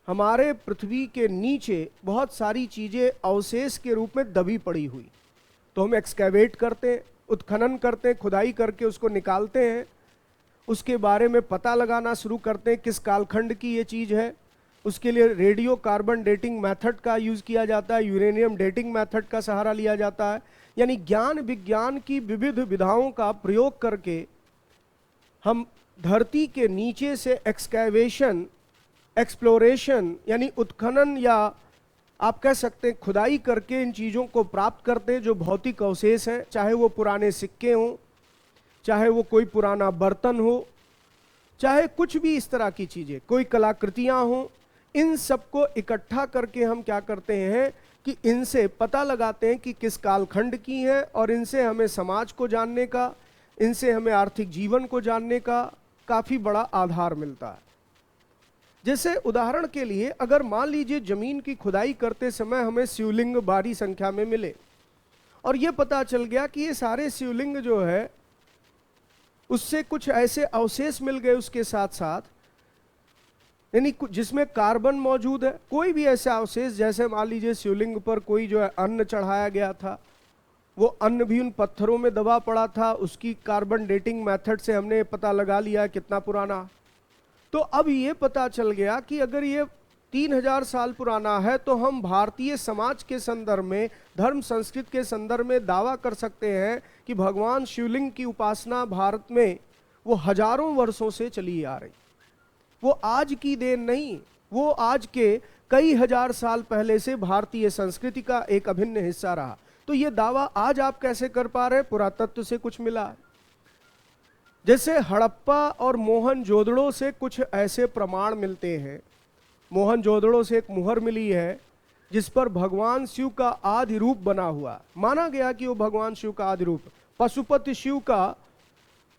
हमारे पृथ्वी के नीचे बहुत सारी चीजें अवशेष के रूप में दबी पड़ी हुई, तो हम एक्सकैवेट करते हैं, उत्खनन करते हैं, खुदाई करके उसको निकालते हैं, उसके बारे में पता लगाना शुरू करते हैं किस कालखंड की ये चीज है। उसके लिए रेडियो कार्बन डेटिंग मेथड का यूज किया जाता है, यूरेनियम डेटिंग मेथड का सहारा लिया जाता है। यानी ज्ञान विज्ञान की विविध विधाओं का प्रयोग करके हम धरती के नीचे से एक्सकैवेशन, एक्सप्लोरेशन यानी उत्खनन, या आप कह सकते हैं खुदाई करके इन चीज़ों को प्राप्त करते हैं जो भौतिक अवशेष हैं, चाहे वो पुराने सिक्के हों, चाहे वो कोई पुराना बर्तन हो, चाहे कुछ भी इस तरह की चीज़ें, कोई कलाकृतियाँ हों। इन सबको इकट्ठा करके हम क्या करते हैं कि इनसे पता लगाते हैं कि किस कालखंड की हैं, और इनसे हमें समाज को जानने का, इनसे हमें आर्थिक जीवन को जानने का काफ़ी बड़ा आधार मिलता है। जैसे उदाहरण के लिए अगर मान लीजिए जमीन की खुदाई करते समय हमें शिवलिंग भारी संख्या में मिले, और ये पता चल गया कि ये सारे शिवलिंग जो है उससे कुछ ऐसे अवशेष मिल गए उसके साथ साथ, यानी जिसमें कार्बन मौजूद है, कोई भी ऐसा अवशेष, जैसे मान लीजिए शिवलिंग पर कोई जो है अन्न चढ़ाया गया था, वो अन्न भी उन पत्थरों में दबा पड़ा था, उसकी कार्बन डेटिंग मेथड से हमने पता लगा लिया कितना पुराना। तो अब ये पता चल गया कि अगर ये 3000 साल पुराना है तो हम भारतीय समाज के संदर्भ में, धर्म संस्कृति के संदर्भ में दावा कर सकते हैं कि भगवान शिवलिंग की उपासना भारत में वो हजारों वर्षों से चली आ रही। वो आज की देन नहीं, वो आज के कई हजार साल पहले से भारतीय संस्कृति का एक अभिन्न हिस्सा रहा। तो ये दावा आज आप कैसे कर पा रहे? पुरातत्व से कुछ मिला। जैसे हड़प्पा और मोहनजोदड़ो से कुछ ऐसे प्रमाण मिलते हैं। मोहनजोदड़ो से एक मुहर मिली है जिस पर भगवान शिव का आदि रूप बना हुआ, माना गया कि वो भगवान शिव का आदि रूप, पशुपति शिव का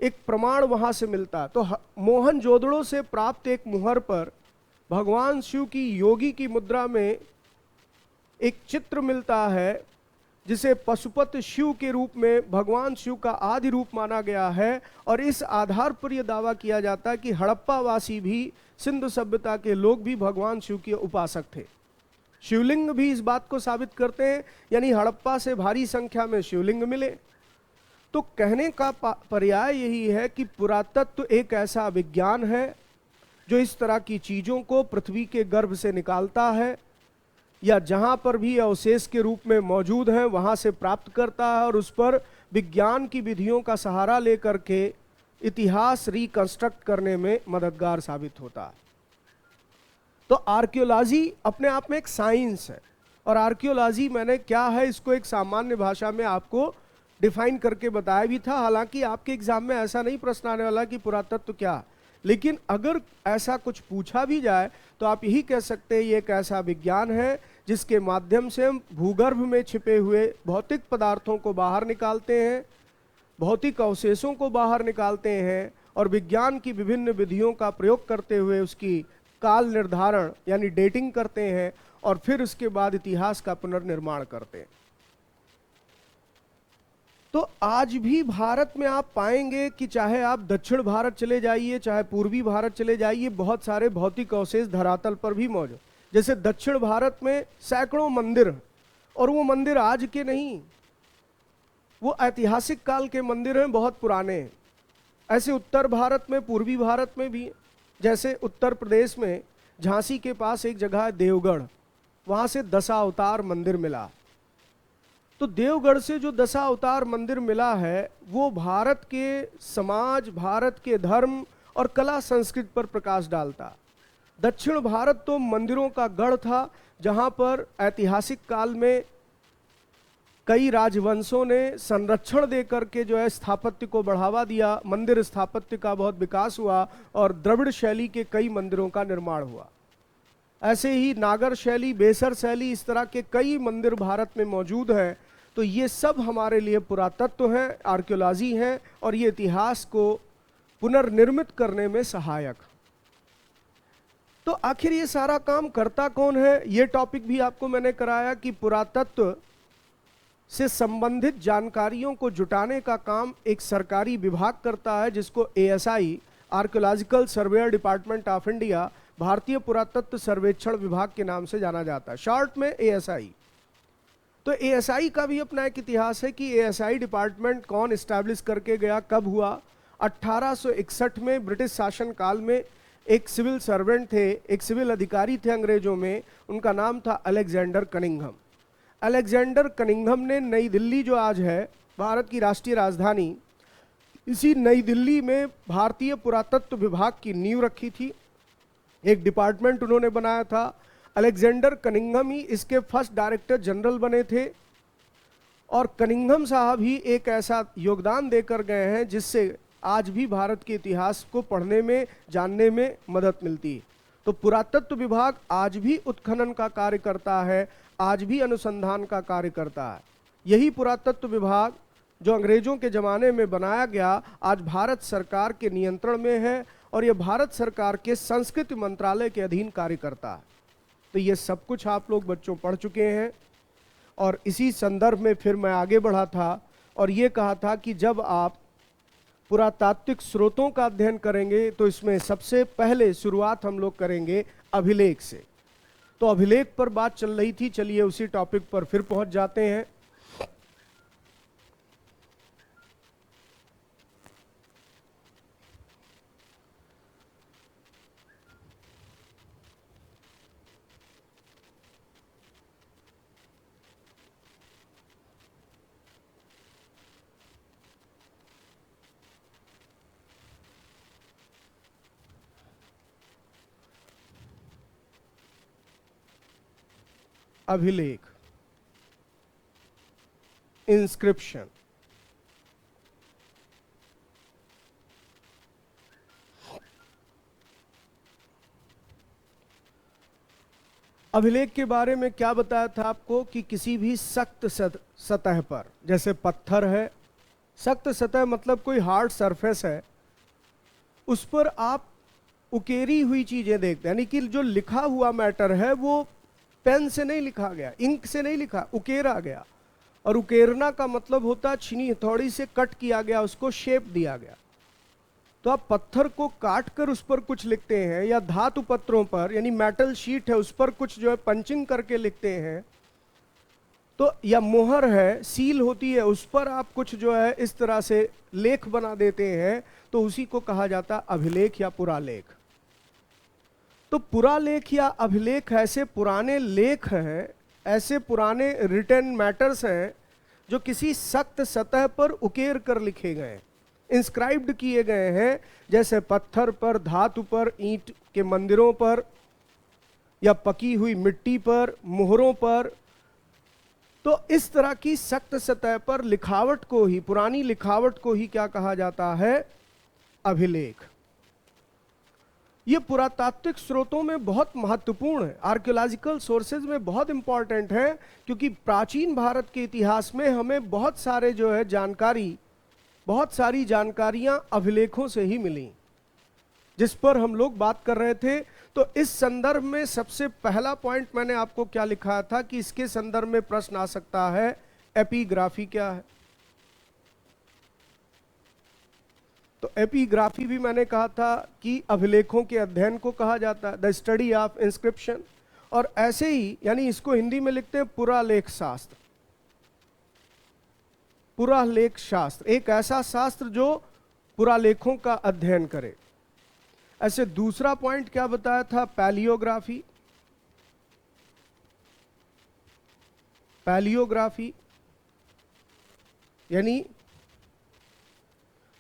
एक प्रमाण वहां से मिलता है। तो मोहनजोदड़ो से प्राप्त एक मुहर पर भगवान शिव की योगी की मुद्रा में एक चित्र मिलता है जिसे पशुपति शिव के रूप में भगवान शिव का आदि रूप माना गया है। और इस आधार पर यह दावा किया जाता है कि हड़प्पा वासी भी, सिंधु सभ्यता के लोग भी भगवान शिव के उपासक थे। शिवलिंग भी इस बात को साबित करते हैं, यानी हड़प्पा से भारी संख्या में शिवलिंग मिले। तो कहने का पर्याय यही है कि पुरातत्व एक ऐसा विज्ञान है जो इस तरह की चीजों को पृथ्वी के गर्भ से निकालता है, या जहां पर भी अवशेष के रूप में मौजूद हैं वहां से प्राप्त करता है और उस पर विज्ञान की विधियों का सहारा लेकर के इतिहास रिकंस्ट्रक्ट करने में मददगार साबित होता है। तो आर्कियोलॉजी अपने आप में एक साइंस है, और आर्कियोलॉजी मैंने क्या है इसको एक सामान्य भाषा में आपको डिफाइन करके बताया भी था। हालांकि आपके एग्जाम में ऐसा नहीं प्रश्न आने वाला कि पुरातत्व क्या है, लेकिन अगर ऐसा कुछ पूछा भी जाए तो आप यही कह सकते हैं ये एक ऐसा विज्ञान है जिसके माध्यम से हम भूगर्भ में छिपे हुए भौतिक पदार्थों को बाहर निकालते हैं, भौतिक अवशेषों को बाहर निकालते हैं और विज्ञान की विभिन्न विधियों का प्रयोग करते हुए उसकी काल निर्धारण यानी डेटिंग करते हैं और फिर उसके बाद इतिहास का पुनर्निर्माण करते हैं। तो आज भी भारत में आप पाएंगे कि चाहे आप दक्षिण भारत चले जाइए, चाहे पूर्वी भारत चले जाइए, बहुत सारे भौतिक अवशेष धरातल पर भी मौजूद। जैसे दक्षिण भारत में सैकड़ों मंदिर हैं, और वो मंदिर आज के नहीं, वो ऐतिहासिक काल के मंदिर हैं, बहुत पुराने हैं। ऐसे उत्तर भारत में, पूर्वी भारत में भी, जैसे उत्तर प्रदेश में झांसी के पास एक जगह है देवगढ़, वहाँ से दशावतार मंदिर मिला। तो देवगढ़ से जो दशावतार मंदिर मिला है वो भारत के समाज, भारत के धर्म और कला संस्कृति पर प्रकाश डालता। दक्षिण भारत तो मंदिरों का गढ़ था, जहाँ पर ऐतिहासिक काल में कई राजवंशों ने संरक्षण दे करके जो है स्थापत्य को बढ़ावा दिया, मंदिर स्थापत्य का बहुत विकास हुआ और द्रविड़ शैली के कई मंदिरों का निर्माण हुआ। ऐसे ही नागर शैली, बेसर शैली, इस तरह के कई मंदिर भारत में मौजूद हैं। तो ये सब हमारे लिए पुरातत्व हैं, आर्कियोलॉजी हैं, और ये इतिहास को पुनर्निर्मित करने में सहायक। तो आखिर ये सारा काम करता कौन है, ये टॉपिक भी आपको मैंने कराया कि पुरातत्व से संबंधित जानकारियों को जुटाने का काम एक सरकारी विभाग करता है, जिसको ASI, archaeological surveyor department of India, भारतीय पुरातत्व सर्वेक्षण विभाग के नाम से जाना जाता है, शॉर्ट में ASI। तो ASI का भी अपना एक इतिहास है कि ASI डिपार्टमेंट कौन इस्टेब्लिश करके गया, कब हुआ। 1861 में ब्रिटिश शासन काल में एक सिविल सर्वेंट थे, एक सिविल अधिकारी थे अंग्रेजों में, उनका नाम था अलेक्जेंडर कनिंघम। अलेक्जेंडर कनिंघम ने नई दिल्ली, जो आज है भारत की राष्ट्रीय राजधानी, इसी नई दिल्ली में भारतीय पुरातत्व विभाग की नींव रखी थी। एक डिपार्टमेंट उन्होंने बनाया था। अलेक्जेंडर कनिंघम ही इसके फर्स्ट डायरेक्टर जनरल बने थे, और कनिंघम साहब ही एक ऐसा योगदान देकर गए हैं जिससे आज भी भारत के इतिहास को पढ़ने में, जानने में मदद मिलती है। तो पुरातत्व विभाग आज भी उत्खनन का कार्य करता है, आज भी अनुसंधान का कार्य करता है। यही पुरातत्व विभाग जो अंग्रेजों के ज़माने में बनाया गया, आज भारत सरकार के नियंत्रण में है और यह भारत सरकार के संस्कृति मंत्रालय के अधीन कार्य करता है। तो ये सब कुछ आप लोग बच्चों पढ़ चुके हैं, और इसी संदर्भ में फिर मैं आगे बढ़ा था और ये कहा था कि जब आप पुरातात्विक स्रोतों का अध्ययन करेंगे तो इसमें सबसे पहले शुरुआत हम लोग करेंगे अभिलेख से। तो अभिलेख पर बात चल रही थी, चलिए उसी टॉपिक पर फिर पहुंच जाते हैं। अभिलेख, इंस्क्रिप्शन। अभिलेख के बारे में क्या बताया था आपको कि किसी भी सख्त सतह पर, जैसे पत्थर है, सख्त सतह मतलब कोई हार्ड सरफेस है, उस पर आप उकेरी हुई चीजें देखते हैं, यानी कि जो लिखा हुआ मैटर है वो पेन से नहीं लिखा गया, इंक से नहीं लिखा, उकेरा गया। और उकेरना का मतलब होता है छीनी हथौड़ी से कट किया गया, उसको शेप दिया गया। तो आप पत्थर को काट कर उस पर कुछ लिखते हैं, या धातु पत्रों पर, यानी मेटल शीट है उस पर कुछ जो है पंचिंग करके लिखते हैं, तो या मोहर है, सील होती है, उस पर आप कुछ जो है इस तरह से लेख बना देते हैं, तो उसी को कहा जाता अभिलेख या पुरालेख। तो पुरालेख या अभिलेख ऐसे पुराने लेख हैं, ऐसे पुराने रिटन मैटर्स हैं जो किसी सख्त सतह पर उकेर कर लिखे गए, इंस्क्राइब्ड किए गए हैं, जैसे पत्थर पर, धातु पर, ईंट के मंदिरों पर, या पकी हुई मिट्टी पर, मोहरों पर। तो इस तरह की सख्त सतह पर लिखावट को ही, पुरानी लिखावट को ही क्या कहा जाता है? अभिलेख। ये पुरातात्विक स्रोतों में बहुत महत्वपूर्ण है, आर्कियोलॉजिकल सोर्सेज में बहुत इंपॉर्टेंट है, क्योंकि प्राचीन भारत के इतिहास में हमें बहुत सारे जो है जानकारी, बहुत सारी जानकारियां अभिलेखों से ही मिली, जिस पर हम लोग बात कर रहे थे। तो इस संदर्भ में सबसे पहला पॉइंट मैंने आपको क्या लिखा था कि इसके संदर्भ में प्रश्न आ सकता है, एपिग्राफी क्या है। तो एपिग्राफी भी मैंने कहा था कि अभिलेखों के अध्ययन को कहा जाता है, द स्टडी ऑफ इंस्क्रिप्शन। और ऐसे ही, यानी इसको हिंदी में लिखते हैं पुरालेख शास्त्र। पुरालेख शास्त्र एक ऐसा शास्त्र जो पुरालेखों का अध्ययन करे। ऐसे दूसरा पॉइंट क्या बताया था? पैलियोग्राफी। पैलियोग्राफी यानी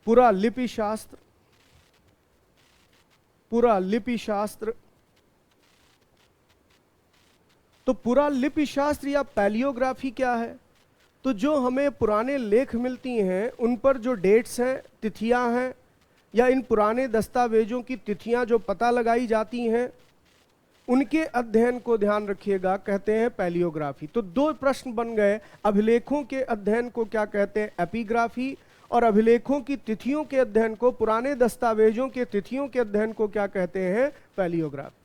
पुरालिपि शास्त्र। पुरालिपि शास्त्र। तो पुरालिपि शास्त्र या पैलियोग्राफी क्या है? तो जो हमें पुराने लेख मिलती हैं उन पर जो डेट्स हैं, तिथियां हैं, या इन पुराने दस्तावेजों की तिथियां जो पता लगाई जाती हैं, उनके अध्ययन को ध्यान रखिएगा, कहते हैं पैलियोग्राफी। तो दो प्रश्न बन गए, अभिलेखों के अध्ययन को क्या कहते हैं? एपिग्राफी। और अभिलेखों की तिथियों के अध्ययन को, पुराने दस्तावेजों के तिथियों के अध्ययन को क्या कहते हैं? पैलियोग्राफी।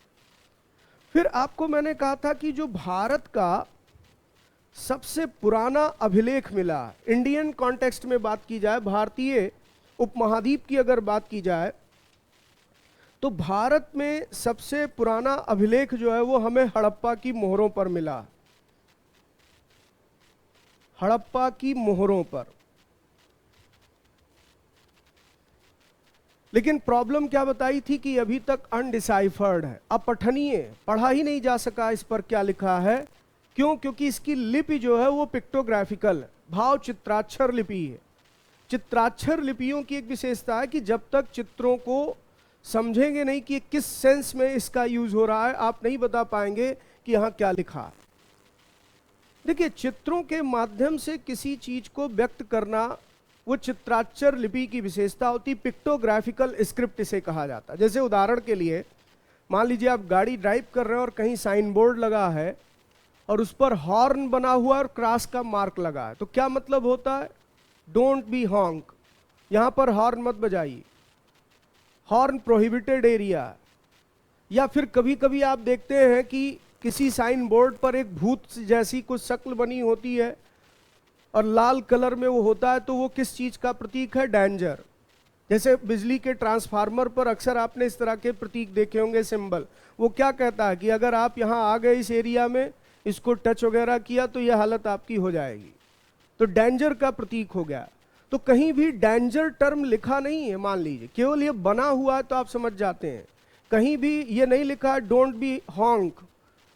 फिर आपको मैंने कहा था कि जो भारत का सबसे पुराना अभिलेख मिला, इंडियन कॉन्टेक्स्ट में बात की जाए, भारतीय उपमहाद्वीप की अगर बात की जाए, तो भारत में सबसे पुराना अभिलेख जो है वो हमें हड़प्पा की मोहरों पर मिला। हड़प्पा की मोहरों पर। लेकिन प्रॉब्लम क्या बताई थी कि अभी तक अनडिसाइफर्ड है, अपठनीय, पढ़ा ही नहीं जा सका इस पर क्या लिखा है। क्यों? क्योंकि इसकी लिपि जो है वो पिक्टोग्राफिकल, भाव चित्राक्षर लिपि है। चित्राक्षर लिपियों की एक विशेषता है कि जब तक चित्रों को समझेंगे नहीं कि किस सेंस में इसका यूज हो रहा है, आप नहीं बता पाएंगे कि यहां क्या लिखा है। देखिए, चित्रों के माध्यम से किसी चीज को व्यक्त करना, वो चित्राक्षर लिपि की विशेषता होती। पिक्टोग्राफिकल स्क्रिप्ट इसे कहा जाता है। जैसे उदाहरण के लिए मान लीजिए आप गाड़ी ड्राइव कर रहे हैं और कहीं साइन बोर्ड लगा है और उस पर हॉर्न बना हुआ और क्रॉस का मार्क लगा है, तो क्या मतलब होता है? डोंट बी हॉन्क, यहां पर हॉर्न मत बजाइए, हॉर्न प्रोहिबिटेड एरिया। या फिर कभी कभी आप देखते हैं कि किसी साइन बोर्ड पर एक भूत जैसी कुछ शक्ल बनी होती है और लाल कलर में वो होता है, तो वो किस चीज का प्रतीक है? डेंजर। जैसे बिजली के ट्रांसफार्मर पर अक्सर आपने इस तरह के प्रतीक देखे होंगे, सिंबल। वो क्या कहता है कि अगर आप यहां आ गए इस एरिया में, इसको टच वगैरह किया तो यह हालत आपकी हो जाएगी। तो डेंजर का प्रतीक हो गया। तो कहीं भी डेंजर टर्म लिखा नहीं है, मान लीजिए, केवल ये बना हुआ है तो आप समझ जाते हैं। कहीं भी ये नहीं लिखा है डोंट बी हॉन्क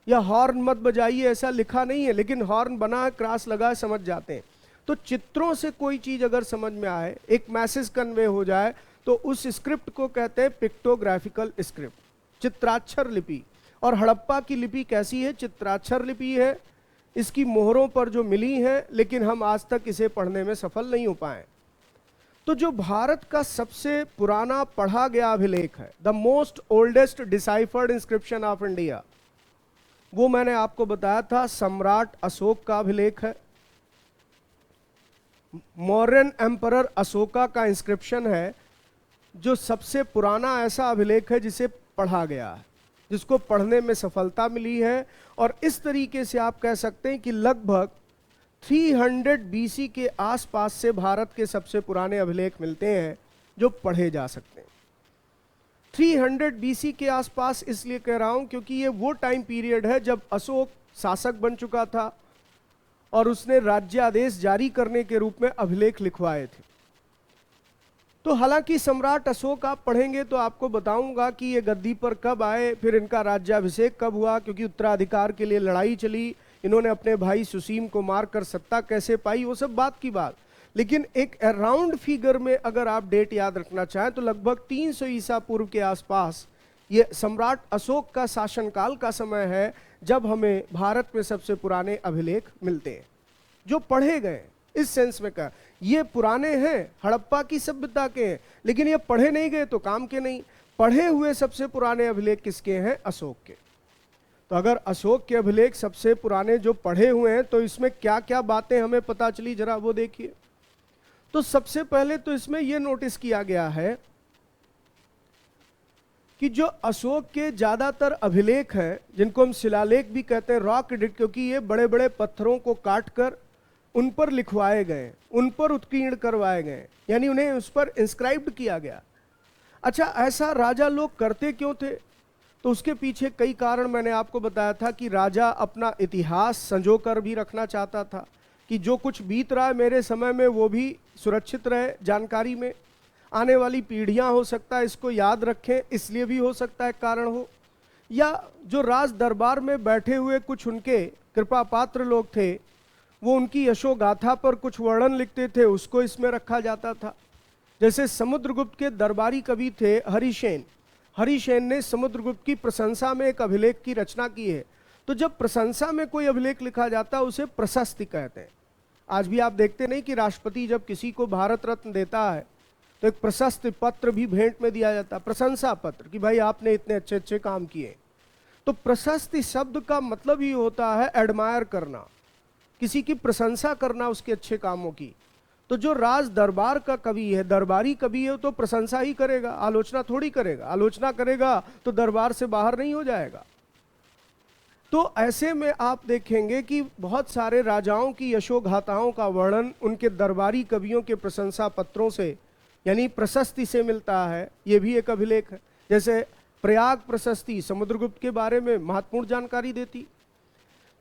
या हॉर्न मत बजाइए, ऐसा लिखा नहीं है, लेकिन हॉर्न बना है, क्रॉस लगा है, समझ जाते हैं। तो चित्रों से कोई चीज अगर समझ में आए, एक मैसेज कन्वे हो जाए, तो उस स्क्रिप्ट को कहते हैं पिक्टोग्राफिकल स्क्रिप्ट, चित्राक्षर लिपि। और हड़प्पा की लिपि कैसी है? चित्राक्षर लिपि है। इसकी मोहरों पर जो मिली है, लेकिन हम आज तक इसे पढ़ने में सफल नहीं हो पाए। तो जो भारत का सबसे पुराना पढ़ा गया अभिलेख है, the most oldest deciphered inscription of India, वो मैंने आपको बताया था सम्राट अशोक का अभिलेख है। मौर्यन एम्परर अशोका का इंस्क्रिप्शन है, जो सबसे पुराना ऐसा अभिलेख है जिसे पढ़ा गया है, जिसको पढ़ने में सफलता मिली है। और इस तरीके से आप कह सकते हैं कि लगभग 300 बीसी के आसपास से भारत के सबसे पुराने अभिलेख मिलते हैं जो पढ़े जा सकते हैं। 300 बीसी के आसपास इसलिए कह रहा हूं क्योंकि ये वो टाइम पीरियड है जब अशोक शासक बन चुका था और उसने राज्यादेश जारी करने के रूप में अभिलेख लिखवाए थे। तो हालांकि सम्राट अशोक आप पढ़ेंगे तो आपको बताऊंगा कि ये गद्दी पर कब आए, फिर इनका राज्याभिषेक कब हुआ, क्योंकि उत्तराधिकार के लिए लड़ाई चली, इन्होंने अपने भाई सुसीम को मारकर सत्ता कैसे पाई, वो सब बात की बात। लेकिन एक अराउंड फिगर में अगर आप डेट याद रखना चाहें तो लगभग 300 ईसा पूर्व के आसपास ये सम्राट अशोक का शासनकाल का समय है, जब हमें भारत में सबसे पुराने अभिलेख मिलते हैं जो पढ़े गए। इस सेंस में कहा ये पुराने हैं, हड़प्पा की सभ्यता के हैं, लेकिन ये पढ़े नहीं गए तो काम के नहीं। पढ़े हुए सबसे पुराने अभिलेख किसके हैं? अशोक के। तो अगर अशोक के अभिलेख सबसे पुराने जो पढ़े हुए हैं तो इसमें क्या क्या बातें हमें पता चली, जरा वो देखिए। तो सबसे पहले तो इसमें यह नोटिस किया गया है कि जो अशोक के ज्यादातर अभिलेख हैं, जिनको हम शिलालेख भी कहते हैं, रॉक एडिट, क्योंकि ये बड़े बड़े पत्थरों को काटकर उन पर लिखवाए गए, उन पर उत्कीर्ण करवाए गए, यानी उन्हें उस पर इंस्क्राइब्ड किया गया। अच्छा, ऐसा राजा लोग करते क्यों थे? तो उसके पीछे कई कारण मैंने आपको बताया था कि राजा अपना इतिहास संजो कर भी रखना चाहता था कि जो कुछ बीत रहा है मेरे समय में वो भी सुरक्षित रहे जानकारी में, आने वाली पीढ़ियां हो सकता है इसको याद रखें, इसलिए भी हो सकता है कारण हो, या जो राज दरबार में बैठे हुए कुछ उनके कृपा पात्र लोग थे वो उनकी यशोगाथा पर कुछ वर्णन लिखते थे, उसको इसमें रखा जाता था। जैसे समुद्रगुप्त के दरबारी कवि थे हरिसेन, हरिसेन ने समुद्रगुप्त की प्रशंसा में एक अभिलेख की रचना की है। तो जब प्रशंसा में कोई अभिलेख लिखा जाता है उसे प्रशस्ति कहते हैं। आज भी आप देखते नहीं कि राष्ट्रपति जब किसी को भारत रत्न देता है तो एक प्रशस्ति पत्र भी भेंट में दिया जाता है, प्रशंसा पत्र, कि भाई आपने इतने अच्छे अच्छे काम किए। तो प्रशस्ति शब्द का मतलब ही होता है एडमायर करना, किसी की प्रशंसा करना उसके अच्छे कामों की। तो जो राज दरबार का कवि है, दरबारी कवि है, तो प्रशंसा ही करेगा, आलोचना थोड़ी करेगा। आलोचना करेगा तो दरबार से बाहर नहीं हो जाएगा। तो ऐसे में आप देखेंगे कि बहुत सारे राजाओं की यशोगाथाओं का वर्णन उनके दरबारी कवियों के प्रशंसा पत्रों से, यानी प्रशस्ति से मिलता है। ये भी एक अभिलेख है। जैसे प्रयाग प्रशस्ति समुद्रगुप्त के बारे में महत्वपूर्ण जानकारी देती।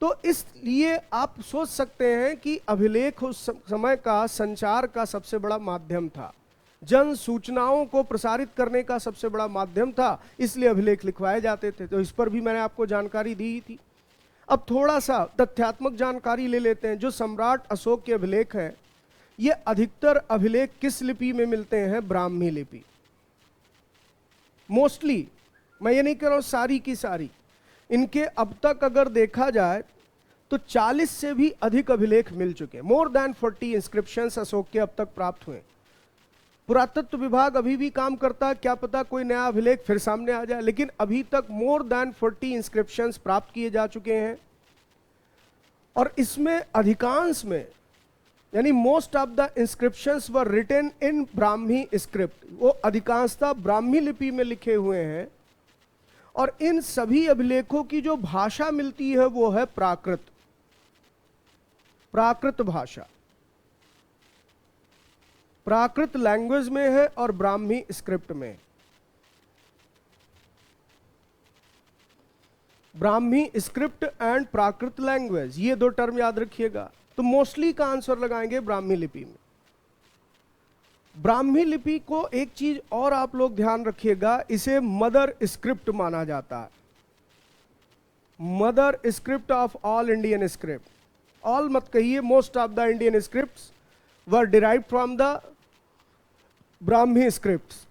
तो इसलिए आप सोच सकते हैं कि अभिलेख उस समय का संचार का सबसे बड़ा माध्यम था, जन सूचनाओं को प्रसारित करने का सबसे बड़ा माध्यम था, इसलिए अभिलेख लिखवाए जाते थे। तो इस पर भी मैंने आपको जानकारी दी थी। अब थोड़ा सा तथ्यात्मक जानकारी ले लेते हैं। जो सम्राट अशोक के अभिलेख हैं, ये अधिकतर अभिलेख किस लिपि में मिलते हैं? ब्राह्मी लिपि। मोस्टली, मैं ये नहीं कह रहा हूं सारी की सारी, इनके अब तक अगर देखा जाए तो 40 से भी अधिक अभिलेख मिल चुके हैं। मोर देन 40 इंस्क्रिप्शंस अशोक के अब तक प्राप्त हुए। पुरातत्व विभाग अभी भी काम करता है, क्या पता कोई नया अभिलेख फिर सामने आ जाए, लेकिन अभी तक मोर देन 40 इंस्क्रिप्शंस प्राप्त किए जा चुके हैं। और इसमें अधिकांश में, यानी most of the inscriptions were written in Brahmi script, वो अधिकांशतः ब्राह्मी लिपि में लिखे हुए हैं। और इन सभी अभिलेखों की जो भाषा मिलती है वो है प्राकृत, प्राकृत भाषा, प्राकृत लैंग्वेज में है और ब्राह्मी स्क्रिप्ट में। Brahmi script and Prakrit language, ये दो टर्म याद रखिएगा। तो मोस्टली का आंसर लगाएंगे ब्राह्मी लिपि में। ब्राह्मी लिपि को एक चीज और आप लोग ध्यान रखिएगा, इसे मदर स्क्रिप्ट माना जाता है। Mother script of all Indian script. All मत कहिए, most of the Indian scripts were derived from the Brahmi scripts.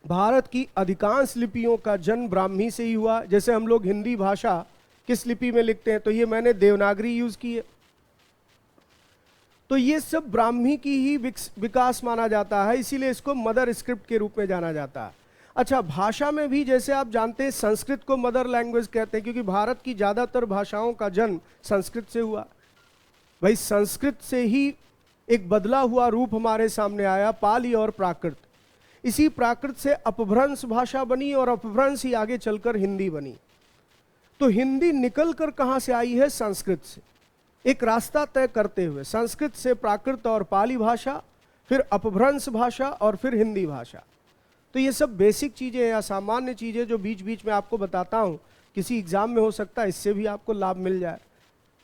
Bharat की अधिकांश लिपियों का जन्म ब्राह्मी से ही हुआ। जैसे हम लोग हिंदी भाषा किस लिपि में लिखते हैं, तो ये मैंने देवनागरी यूज की है। तो ये सब ब्राह्मी की ही विकास माना जाता है, इसीलिए इसको मदर स्क्रिप्ट के रूप में जाना जाता है। अच्छा, भाषा में भी जैसे आप जानते हैं संस्कृत को मदर लैंग्वेज कहते हैं, क्योंकि भारत की ज्यादातर भाषाओं का जन्म संस्कृत से हुआ। भाई संस्कृत से ही एक बदला हुआ रूप हमारे सामने आया, पाली और प्राकृत। इसी प्राकृत से अपभ्रंश भाषा बनी और अपभ्रंश ही आगे चलकर हिंदी बनी। तो हिंदी निकल कर कहां से आई है? संस्कृत से। एक रास्ता तय करते हुए संस्कृत से प्राकृत और पाली भाषा, फिर अपभ्रंश भाषा और फिर हिंदी भाषा। तो ये सब बेसिक चीजें या सामान्य चीजें जो बीच बीच में आपको बताता हूं, किसी एग्जाम में हो सकता है इससे भी आपको लाभ मिल जाए।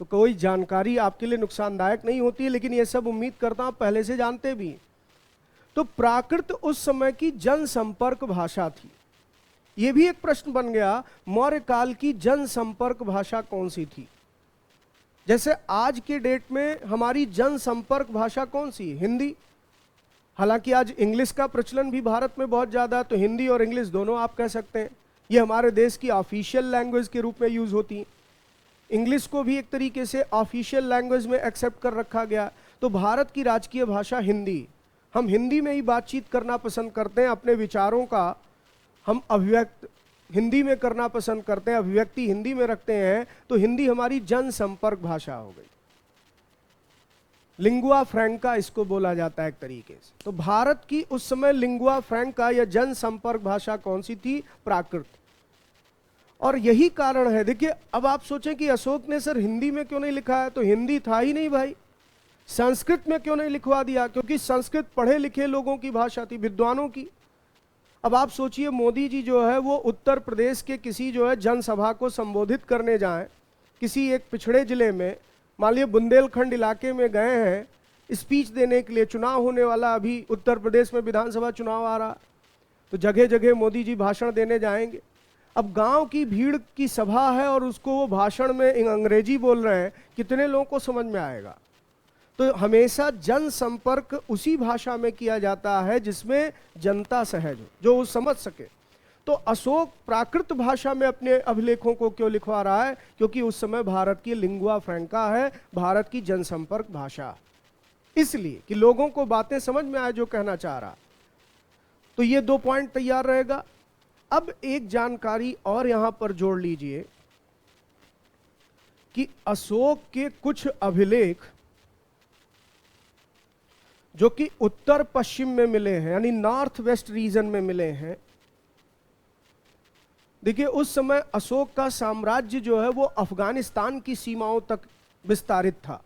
तो कोई जानकारी आपके लिए नुकसानदायक नहीं होती है, लेकिन ये सब उम्मीद करता हूं पहले से जानते भी। तो प्राकृत उस समय की जनसंपर्क भाषा थी। यह भी एक प्रश्न बन गया, मौर्य काल की जनसंपर्क भाषा कौन सी थी? जैसे आज के डेट में हमारी जनसंपर्क भाषा कौन सी है? हिंदी। हालांकि आज इंग्लिश का प्रचलन भी भारत में बहुत ज़्यादा है, तो हिंदी और इंग्लिश दोनों आप कह सकते हैं, ये हमारे देश की ऑफिशियल लैंग्वेज के रूप में यूज़ होती हैं। इंग्लिश को भी एक तरीके से ऑफिशियल लैंग्वेज में एक्सेप्ट कर रखा गया। तो भारत की राजकीय भाषा हिंदी, हम हिंदी में ही बातचीत करना पसंद करते हैं, अपने विचारों का हम अभिव्यक्त हिंदी में करना पसंद करते हैं, अभिव्यक्ति हिंदी में रखते हैं, तो हिंदी हमारी जनसंपर्क भाषा हो गई। लिंगुआ फ्रैंका इसको बोला जाता है एक तरीके से। तो भारत की उस समय लिंगुआ फ्रैंका या जनसंपर्क भाषा कौन सी थी? प्राकृत। और यही कारण है, देखिए अब आप सोचें कि अशोक ने सर हिंदी में क्यों नहीं लिखा है, तो हिंदी था ही नहीं भाई। संस्कृत में क्यों नहीं लिखवा दिया? क्योंकि संस्कृत पढ़े लिखे लोगों की भाषा थी, विद्वानों की। अब आप सोचिए, मोदी जी जो है वो उत्तर प्रदेश के किसी जो है जनसभा को संबोधित करने जाएं, किसी एक पिछड़े जिले में, मान लीजिए बुंदेलखंड इलाके में गए हैं स्पीच देने के लिए, चुनाव होने वाला, अभी उत्तर प्रदेश में विधानसभा चुनाव आ रहा, तो जगह जगह मोदी जी भाषण देने जाएंगे। अब गांव की भीड़ की सभा है और उसको वो भाषण में अंग्रेजी बोल रहे हैं, कितने लोगों को समझ में आएगा? तो हमेशा जनसंपर्क उसी भाषा में किया जाता है जिसमें जनता सहज हो, जो वो समझ सके। तो अशोक प्राकृत भाषा में अपने अभिलेखों को क्यों लिखवा रहा है? क्योंकि उस समय भारत की लिंगुआ फ्रैंका है, भारत की जनसंपर्क भाषा, इसलिए कि लोगों को बातें समझ में आए जो कहना चाह रहा। तो ये 2 पॉइंट तैयार रहेगा। अब एक जानकारी और यहां पर जोड़ लीजिए कि अशोक के कुछ अभिलेख जो कि उत्तर पश्चिम में मिले हैं, यानी नॉर्थ वेस्ट रीजन में मिले हैं। देखिए उस समय अशोक का साम्राज्य जो है वो अफगानिस्तान की सीमाओं तक विस्तारित था।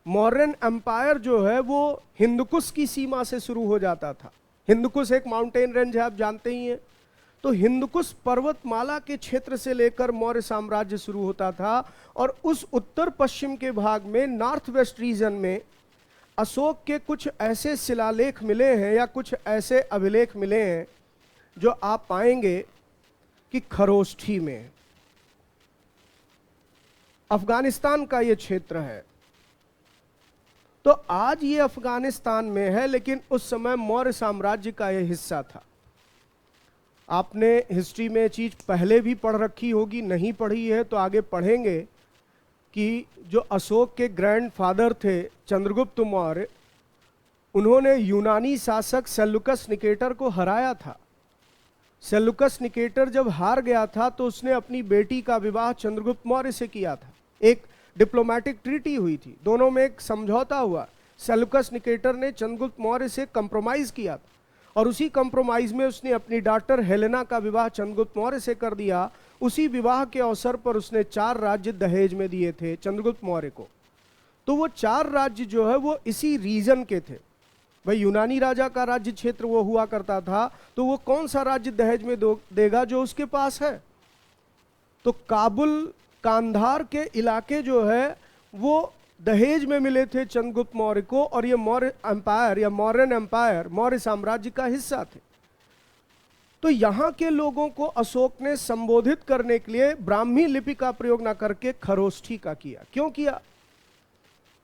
मौर्यन एम्पायर जो है वो हिंदकुश की सीमा से शुरू हो जाता था। हिंदकुश एक माउंटेन रेंज है, आप जानते ही हैं। तो हिंदकुश पर्वतमाला के क्षेत्र से लेकर मौर्य साम्राज्य शुरू होता था, और उस उत्तर पश्चिम के भाग में नॉर्थ वेस्ट रीजन में अशोक के कुछ ऐसे शिलालेख मिले हैं या कुछ ऐसे अभिलेख मिले हैं जो आप पाएंगे कि खरोष्ठी में, अफगानिस्तान का ये क्षेत्र है। तो आज ये अफगानिस्तान में है, लेकिन उस समय मौर्य साम्राज्य का ये हिस्सा था। आपने हिस्ट्री में चीज पहले भी पढ़ रखी होगी, नहीं पढ़ी है तो आगे पढ़ेंगे कि जो अशोक के ग्रैंडफादर थे चंद्रगुप्त मौर्य, उन्होंने यूनानी शासक सेल्यूकस निकेटर को हराया था। सेल्यूकस निकेटर जब हार गया था तो उसने अपनी बेटी का विवाह चंद्रगुप्त मौर्य से किया था। एक डिप्लोमेटिक ट्रीटी हुई थी, दोनों में एक समझौता हुआ। सेल्यूकस निकेटर ने चंद्रगुप्त मौर्य से कंप्रोमाइज किया था, और उसी कंप्रोमाइज में उसने अपनी डॉटर हेलेना का विवाह चंद्रगुप्त मौर्य से कर दिया। उसी विवाह के अवसर पर उसने 4 राज्य दहेज में दिए थे चंद्रगुप्त मौर्य को। तो वो 4 राज्य जो है वो इसी रीजन के थे। भाई यूनानी राजा का राज्य क्षेत्र वो हुआ करता था, तो वो कौन सा राज्य दहेज में देगा जो उसके पास है? तो काबुल, कांधार के इलाके जो है वो दहेज में मिले थे चंद्रगुप्त मौर्य को, और ये मौर्य एम्पायर या मौर्यन एम्पायर मौर्य साम्राज्य का हिस्सा थे। तो यहाँ के लोगों को अशोक ने संबोधित करने के लिए ब्राह्मी लिपि का प्रयोग ना करके खरोष्ठी का किया। क्यों किया?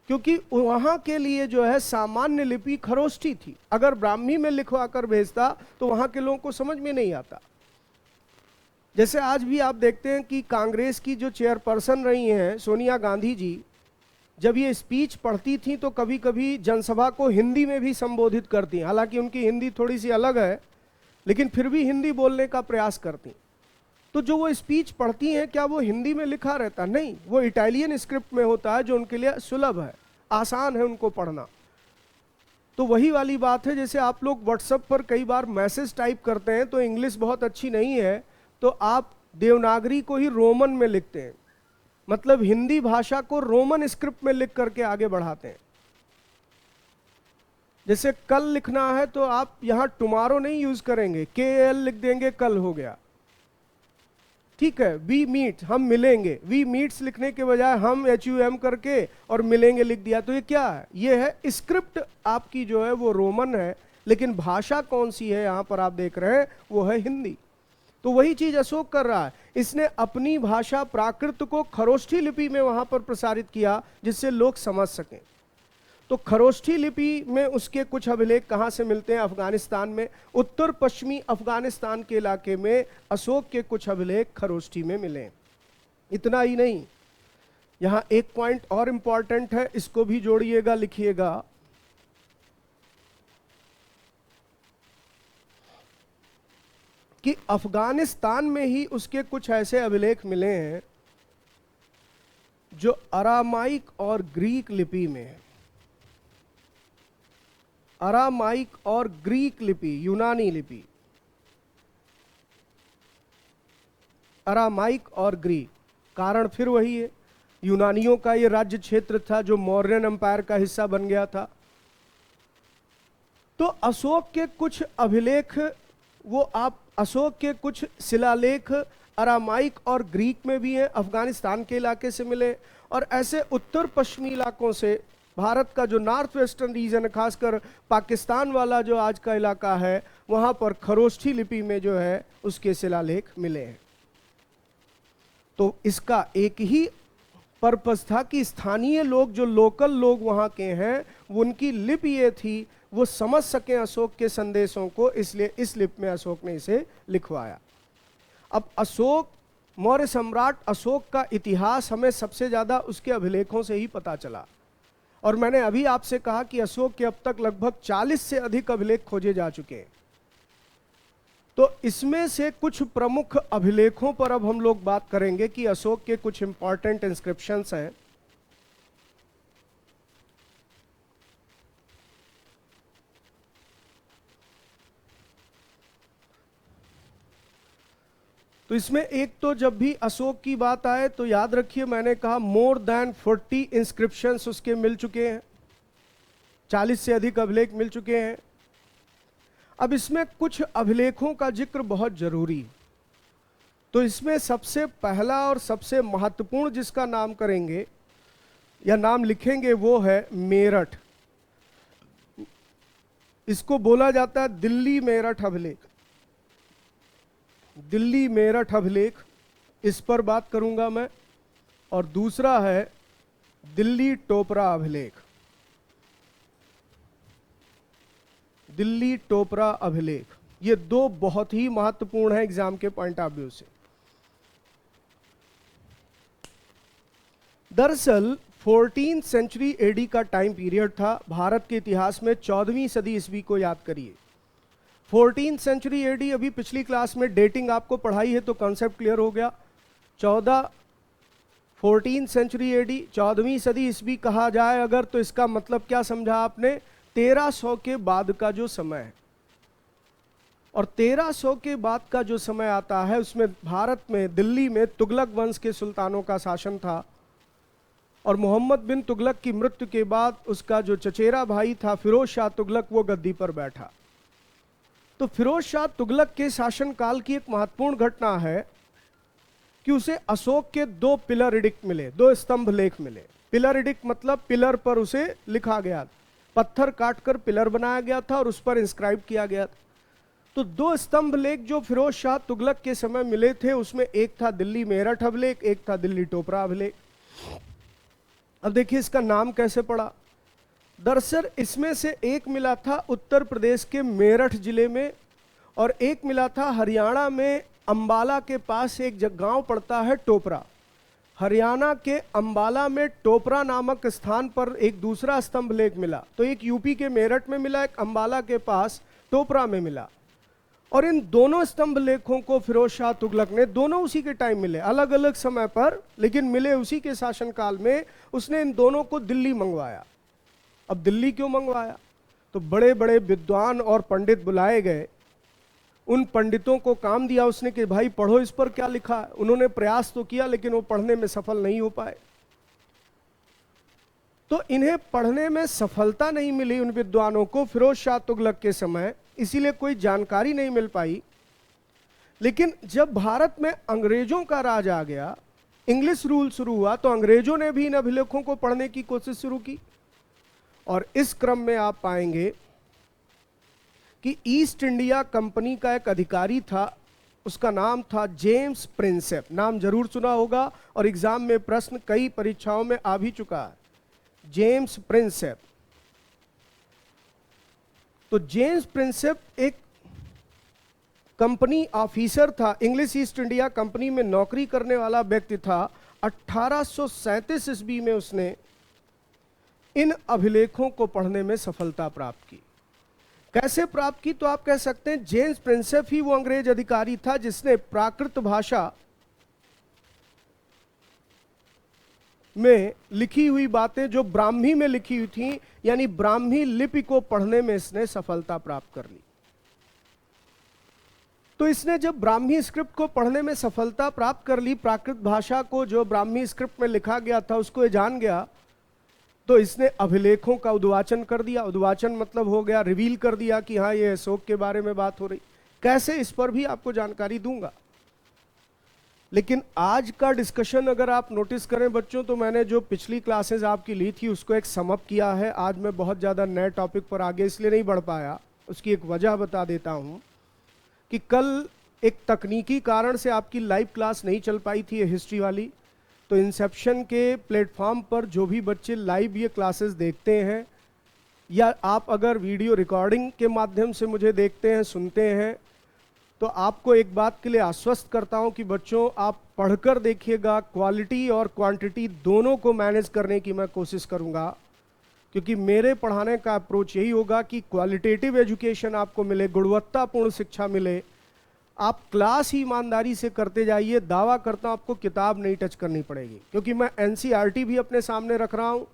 क्योंकि वहां के लिए जो है सामान्य लिपि खरोष्ठी थी। अगर ब्राह्मी में लिखवा कर भेजता तो वहां के लोगों को समझ में नहीं आता। जैसे आज भी आप देखते हैं कि कांग्रेस की जो चेयरपर्सन रही हैं सोनिया गांधी जी, जब ये स्पीच पढ़ती थी तो कभी कभी जनसभा को हिंदी में भी संबोधित करती हैं। हालांकि उनकी हिंदी थोड़ी सी अलग है, लेकिन फिर भी हिंदी बोलने का प्रयास करती। तो जो वो स्पीच पढ़ती हैं, क्या वो हिंदी में लिखा रहता? नहीं, वो इटालियन स्क्रिप्ट में होता है, जो उनके लिए सुलभ है, आसान है उनको पढ़ना। तो वही वाली बात है, जैसे आप लोग व्हाट्सएप पर कई बार मैसेज टाइप करते हैं तो इंग्लिश बहुत अच्छी नहीं है, तो आप देवनागरी को ही रोमन में लिखते हैं, मतलब हिंदी भाषा को रोमन स्क्रिप्ट में लिख करके आगे बढ़ाते हैं। जैसे कल लिखना है तो आप यहां टुमारो नहीं यूज करेंगे, KL लिख देंगे, कल हो गया, ठीक है। वी मीट, हम मिलेंगे, वी मीट्स लिखने के बजाय हम HUM करके और मिलेंगे लिख दिया। तो ये क्या है? ये है स्क्रिप्ट आपकी जो है वो रोमन है, लेकिन भाषा कौन सी है यहां पर आप देख रहे हैं, वो है हिंदी। तो वही चीज अशोक कर रहा है, इसने अपनी भाषा प्राकृत को खरोष्ठी लिपि में वहां पर प्रसारित किया जिससे लोग समझ सकें। तो खरोष्ठी लिपि में उसके कुछ अभिलेख कहां से मिलते हैं? अफगानिस्तान में, उत्तर पश्चिमी अफगानिस्तान के इलाके में अशोक के कुछ अभिलेख खरोष्ठी में मिले। इतना ही नहीं, यहां एक पॉइंट और इंपॉर्टेंट है, इसको भी जोड़िएगा, लिखिएगा। कि अफगानिस्तान में ही उसके कुछ ऐसे अभिलेख मिले हैं जो अरामाइक और ग्रीक लिपि में है। अरामाइक और ग्रीक लिपि, यूनानी लिपि, अरामाइक और ग्रीक। कारण फिर वही है, यूनानियों का ये राज्य क्षेत्र था जो मौर्यन एम्पायर का हिस्सा बन गया था। तो अशोक के कुछ अभिलेख, वो आप अशोक के कुछ शिलालेख अरामाइक और ग्रीक में भी हैं, अफगानिस्तान के इलाके से मिले। और ऐसे उत्तर पश्चिमी इलाकों से, भारत का जो नॉर्थ वेस्टर्न रीजन है, खासकर पाकिस्तान वाला जो आज का इलाका है, वहां पर खरोष्ठी लिपि में जो है उसके शिलालेख मिले हैं। तो इसका एक ही पर्पस था कि स्थानीय लोग, जो लोकल लोग वहां के हैं, उनकी लिपि ये थी वो समझ सकें अशोक के संदेशों को, इसलिए इस लिपि में अशोक ने इसे लिखवाया। अब अशोक, मौर्य सम्राट अशोक का इतिहास हमें सबसे ज्यादा उसके अभिलेखों से ही पता चला। और मैंने अभी आपसे कहा कि अशोक के अब तक लगभग 40 से अधिक अभिलेख खोजे जा चुके हैं। तो इसमें से कुछ प्रमुख अभिलेखों पर अब हम लोग बात करेंगे कि अशोक के कुछ इंपॉर्टेंट इंस्क्रिप्शंस हैं। तो इसमें एक तो जब भी अशोक की बात आए तो याद रखिए, मैंने कहा मोर देन 40 इंस्क्रिप्शंस उसके मिल चुके हैं, 40 से अधिक अभिलेख मिल चुके हैं। अब इसमें कुछ अभिलेखों का जिक्र बहुत जरूरी। तो इसमें सबसे पहला और सबसे महत्वपूर्ण जिसका नाम करेंगे या नाम लिखेंगे वो है मेरठ। इसको बोला जाता है दिल्ली मेरठ अभिलेख। दिल्ली मेरठ अभिलेख, इस पर बात करूंगा मैं। और दूसरा है दिल्ली टोपरा अभिलेख। दिल्ली टोपरा अभिलेख, ये दो बहुत ही महत्वपूर्ण है एग्जाम के पॉइंट ऑफ व्यू से। दरअसल 14th सेंचुरी एडी का टाइम पीरियड था भारत के इतिहास में। 14वीं सदी ईस्वी को याद करिए। 14th सेंचुरी एडी, अभी पिछली क्लास में डेटिंग आपको पढ़ाई है तो कॉन्सेप्ट क्लियर हो गया। 14th सेंचुरी एडी, 14वीं सदी ईस्वी कहा जाए अगर, तो इसका मतलब क्या समझा आपने? 1300 के बाद का जो समय है। और 1300 के बाद का जो समय आता है उसमें भारत में, दिल्ली में तुगलक वंश के सुल्तानों का शासन था। और मोहम्मद बिन तुगलक की मृत्यु के बाद उसका जो चचेरा भाई था फिरोज शाह तुगलक, वो गद्दी पर बैठा। तो फिरोज शाह तुगलक के शासनकाल की एक महत्वपूर्ण घटना है कि उसे अशोक के 2 पिलर एडिक्ट मिले, 2 स्तंभ लेख मिले। पिलर एडिक्ट मतलब पिलर पर उसे लिखा गया, पत्थर काटकर पिलर बनाया गया था और उस पर इंस्क्राइब किया गया था। तो 2 स्तंभ लेख जो फिरोज शाह तुगलक के समय मिले थे, उसमें एक था दिल्ली मेरठ अभिलेख, एक था दिल्ली टोपरा अभिलेख। अब देखिए इसका नाम कैसे पड़ा। दरअसल इसमें से एक मिला था उत्तर प्रदेश के मेरठ जिले में, और एक मिला था हरियाणा में अंबाला के पास एक गांव पड़ता है टोपरा। हरियाणा के अंबाला में टोपरा नामक स्थान पर एक दूसरा स्तंभ लेख मिला। तो एक यूपी के मेरठ में मिला, एक अंबाला के पास टोपरा में मिला। और इन दोनों स्तंभ लेखों को फिरोज शाह तुगलक ने, दोनों उसी के टाइम मिले, अलग अलग समय पर लेकिन मिले उसी के शासनकाल में, उसने इन दोनों को दिल्ली मंगवाया। अब दिल्ली क्यों मंगवाया? तो बड़े बड़े विद्वान और पंडित बुलाए गए। उन पंडितों को काम दिया उसने कि भाई पढ़ो इस पर क्या लिखा है। उन्होंने प्रयास तो किया लेकिन वो पढ़ने में सफल नहीं हो पाए। तो इन्हें पढ़ने में सफलता नहीं मिली उन विद्वानों को फिरोज शाह तुगलक के समय, इसीलिए कोई जानकारी नहीं मिल पाई। लेकिन जब भारत में अंग्रेजों का राज आ गया, इंग्लिश रूल शुरू हुआ, तो अंग्रेजों ने भी इन अभिलेखों को पढ़ने की कोशिश शुरू की। और इस क्रम में आप पाएंगे कि ईस्ट इंडिया कंपनी का एक अधिकारी था, उसका नाम था जेम्स प्रिंसेप। नाम जरूर सुना होगा और एग्जाम में प्रश्न कई परीक्षाओं में आ भी चुका है, जेम्स प्रिंसेप। तो जेम्स प्रिंसेप एक कंपनी ऑफिसर था, इंग्लिश ईस्ट इंडिया कंपनी में नौकरी करने वाला व्यक्ति था। 1837 ईस्वी में उसने इन अभिलेखों को पढ़ने में सफलता प्राप्त की। कैसे प्राप्त की? तो आप कह सकते हैं जेम्स प्रिंसेप ही वो अंग्रेज अधिकारी था जिसने प्राकृत भाषा में लिखी हुई बातें जो ब्राह्मी में लिखी हुई थी, यानी ब्राह्मी लिपि को पढ़ने में इसने सफलता प्राप्त कर ली। तो इसने जब ब्राह्मी स्क्रिप्ट को पढ़ने में सफलता प्राप्त कर ली, प्राकृत भाषा को जो ब्राह्मी स्क्रिप्ट में लिखा गया था उसको ये जान गया, तो इसने अभिलेखों का उद्वाचन कर दिया। उद्वाचन मतलब हो गया रिवील कर दिया कि हाँ ये अशोक के बारे में बात हो रही। कैसे, इस पर भी आपको जानकारी दूंगा। लेकिन आज का डिस्कशन अगर आप नोटिस करें बच्चों, तो मैंने जो पिछली क्लासेस आपकी ली थी उसको एक समअप किया है। आज मैं बहुत ज़्यादा नए टॉपिक पर आगे इसलिए नहीं बढ़ पाया, उसकी एक वजह बता देता हूँ कि कल एक तकनीकी कारण से आपकी लाइव क्लास नहीं चल पाई थी, हिस्ट्री वाली। तो इंसेप्शन के प्लेटफॉर्म पर जो भी बच्चे लाइव ये क्लासेस देखते हैं, या आप अगर वीडियो रिकॉर्डिंग के माध्यम से मुझे देखते हैं, सुनते हैं, तो आपको एक बात के लिए आश्वस्त करता हूं कि बच्चों आप पढ़कर देखिएगा। क्वालिटी और क्वांटिटी दोनों को मैनेज करने की मैं कोशिश करूंगा, क्योंकि मेरे पढ़ाने का अप्रोच यही होगा कि क्वालिटेटिव एजुकेशन आपको मिले, गुणवत्तापूर्ण शिक्षा मिले। आप क्लास ही ईमानदारी से करते जाइए। दावा करता हूं आपको किताब नहीं टच करनी पड़ेगी, क्योंकि मैं एनसीईआरटी भी अपने सामने रख रहा हूं,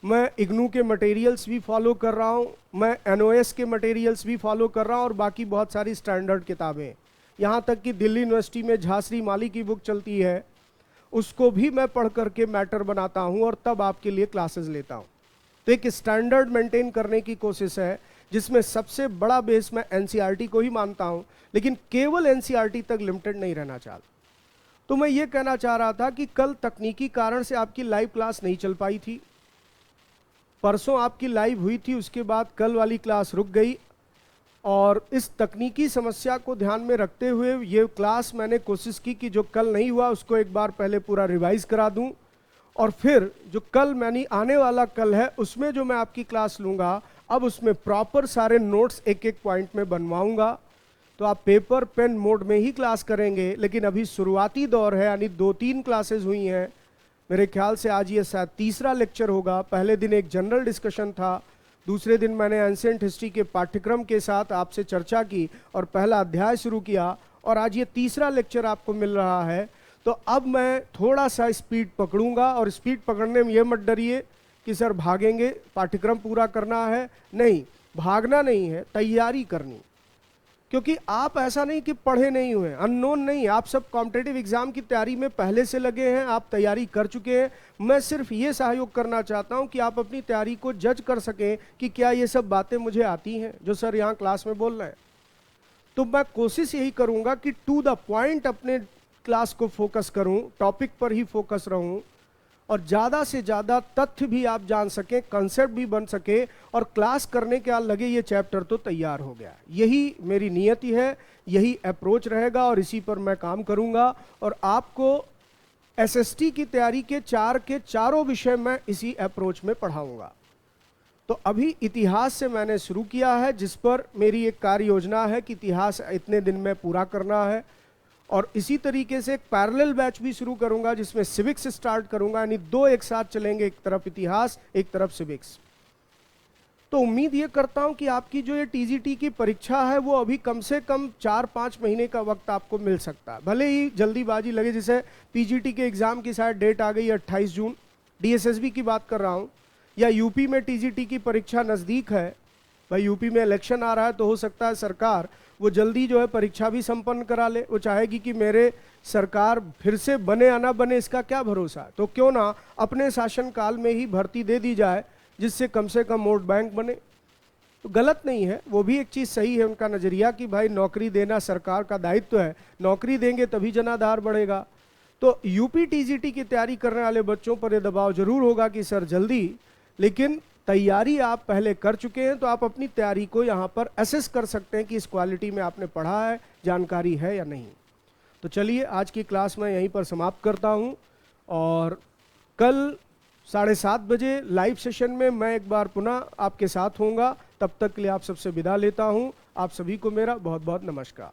मैं इग्नू के मटेरियल्स भी फॉलो कर रहा हूं, मैं एनओएस के मटेरियल्स भी फॉलो कर रहा हूं, और बाकी बहुत सारी स्टैंडर्ड किताबें, यहाँ तक कि दिल्ली यूनिवर्सिटी में झांसी माली की बुक चलती है, उसको भी मैं पढ़ करके मैटर बनाता हूँ और तब आपके लिए क्लासेस लेता हूँ। तो एक स्टैंडर्ड मेंटेन करने की कोशिश है, जिसमें सबसे बड़ा बेस मैं एनसीईआरटी को ही मानता हूँ, लेकिन केवल एनसीईआरटी तक लिमिटेड नहीं रहना चाहता। तो मैं ये कहना चाह रहा था कि कल तकनीकी कारण से आपकी लाइव क्लास नहीं चल पाई थी। परसों आपकी लाइव हुई थी, उसके बाद कल वाली क्लास रुक गई, और इस तकनीकी समस्या को ध्यान में रखते हुए ये क्लास मैंने कोशिश की कि जो कल नहीं हुआ उसको एक बार पहले पूरा रिवाइज करा दूं, और फिर जो कल मैंने आने वाला कल है उसमें जो मैं आपकी क्लास लूँगा, अब उसमें प्रॉपर सारे नोट्स एक एक पॉइंट में बनवाऊँगा। तो आप पेपर पेन मोड में ही क्लास करेंगे, लेकिन अभी शुरुआती दौर है, यानी 2-3 क्लासेस हुई हैं। मेरे ख्याल से आज ये शायद तीसरा लेक्चर होगा। पहले दिन एक जनरल डिस्कशन था, दूसरे दिन मैंने एंशिएंट हिस्ट्री के पाठ्यक्रम के साथ आपसे चर्चा की और पहला अध्याय शुरू किया, और आज ये तीसरा लेक्चर आपको मिल रहा है। तो अब मैं थोड़ा सा स्पीड पकड़ूंगा, और स्पीड पकड़ने में ये मत डरिए कि सर भागेंगे, पाठ्यक्रम पूरा करना है। नहीं, भागना नहीं है, तैयारी करनी। क्योंकि आप ऐसा नहीं कि पढ़े नहीं हुए, अननोन नहीं, आप सब कॉम्पिटिटिव एग्जाम की तैयारी में पहले से लगे हैं, आप तैयारी कर चुके हैं। मैं सिर्फ ये सहयोग करना चाहता हूं कि आप अपनी तैयारी को जज कर सकें कि क्या ये सब बातें मुझे आती हैं जो सर यहाँ क्लास में बोल रहे हैं। तो मैं कोशिश यही करूँगा कि टू द पॉइंट अपने क्लास को फोकस करूँ, टॉपिक पर ही फोकस रहूँ, और ज़्यादा से ज़्यादा तथ्य भी आप जान सकें, कंसेप्ट भी बन सके, और क्लास करने के लगे ये चैप्टर तो तैयार हो गया। यही मेरी नियति है, यही अप्रोच रहेगा, और इसी पर मैं काम करूंगा। और आपको एसएसटी की तैयारी के 4 के चारों विषय मैं इसी अप्रोच में पढ़ाऊंगा। तो अभी इतिहास से मैंने शुरू किया है, जिस पर मेरी एक कार्य योजना है कि इतिहास इतने दिन में पूरा करना है, और इसी तरीके से एक पैरेलल बैच भी शुरू करूंगा जिसमें सिविक्स स्टार्ट करूंगा, यानी 2 एक साथ चलेंगे, एक तरफ इतिहास एक तरफ सिविक्स। तो उम्मीद ये करता हूं कि आपकी जो ये टीजीटी की परीक्षा है वो अभी कम से कम 4-5 महीने का वक्त आपको मिल सकता है। भले ही जल्दीबाजी लगे, जैसे पीजीटी के एग्जाम की शायद डेट आ गई 28 जून, डीएसएसबी की बात कर रहा हूँ, या यूपी में टीजीटी की परीक्षा नज़दीक है। भाई यूपी में इलेक्शन आ रहा है, तो हो सकता है सरकार वो जल्दी जो है परीक्षा भी संपन्न करा ले। वो चाहेगी कि मेरे सरकार फिर से बने या ना बने, इसका क्या भरोसा है, तो क्यों ना अपने शासनकाल में ही भर्ती दे दी जाए, जिससे कम से कम वोट बैंक बने। तो गलत नहीं है, वो भी एक चीज़ सही है उनका नज़रिया कि भाई नौकरी देना सरकार का दायित्व है, नौकरी देंगे तभी जनाधार बढ़ेगा। तो यूपी टीजीटी की तैयारी करने वाले बच्चों पर यह दबाव जरूर होगा कि सर जल्दी, लेकिन तैयारी आप पहले कर चुके हैं तो आप अपनी तैयारी को यहाँ पर असेस कर सकते हैं कि इस क्वालिटी में आपने पढ़ा है, जानकारी है या नहीं। तो चलिए आज की क्लास मैं यहीं पर समाप्त करता हूँ और कल 7:30 बजे लाइव सेशन में मैं एक बार पुनः आपके साथ होऊंगा। तब तक के लिए आप सबसे विदा लेता हूँ। आप सभी को मेरा बहुत बहुत नमस्कार।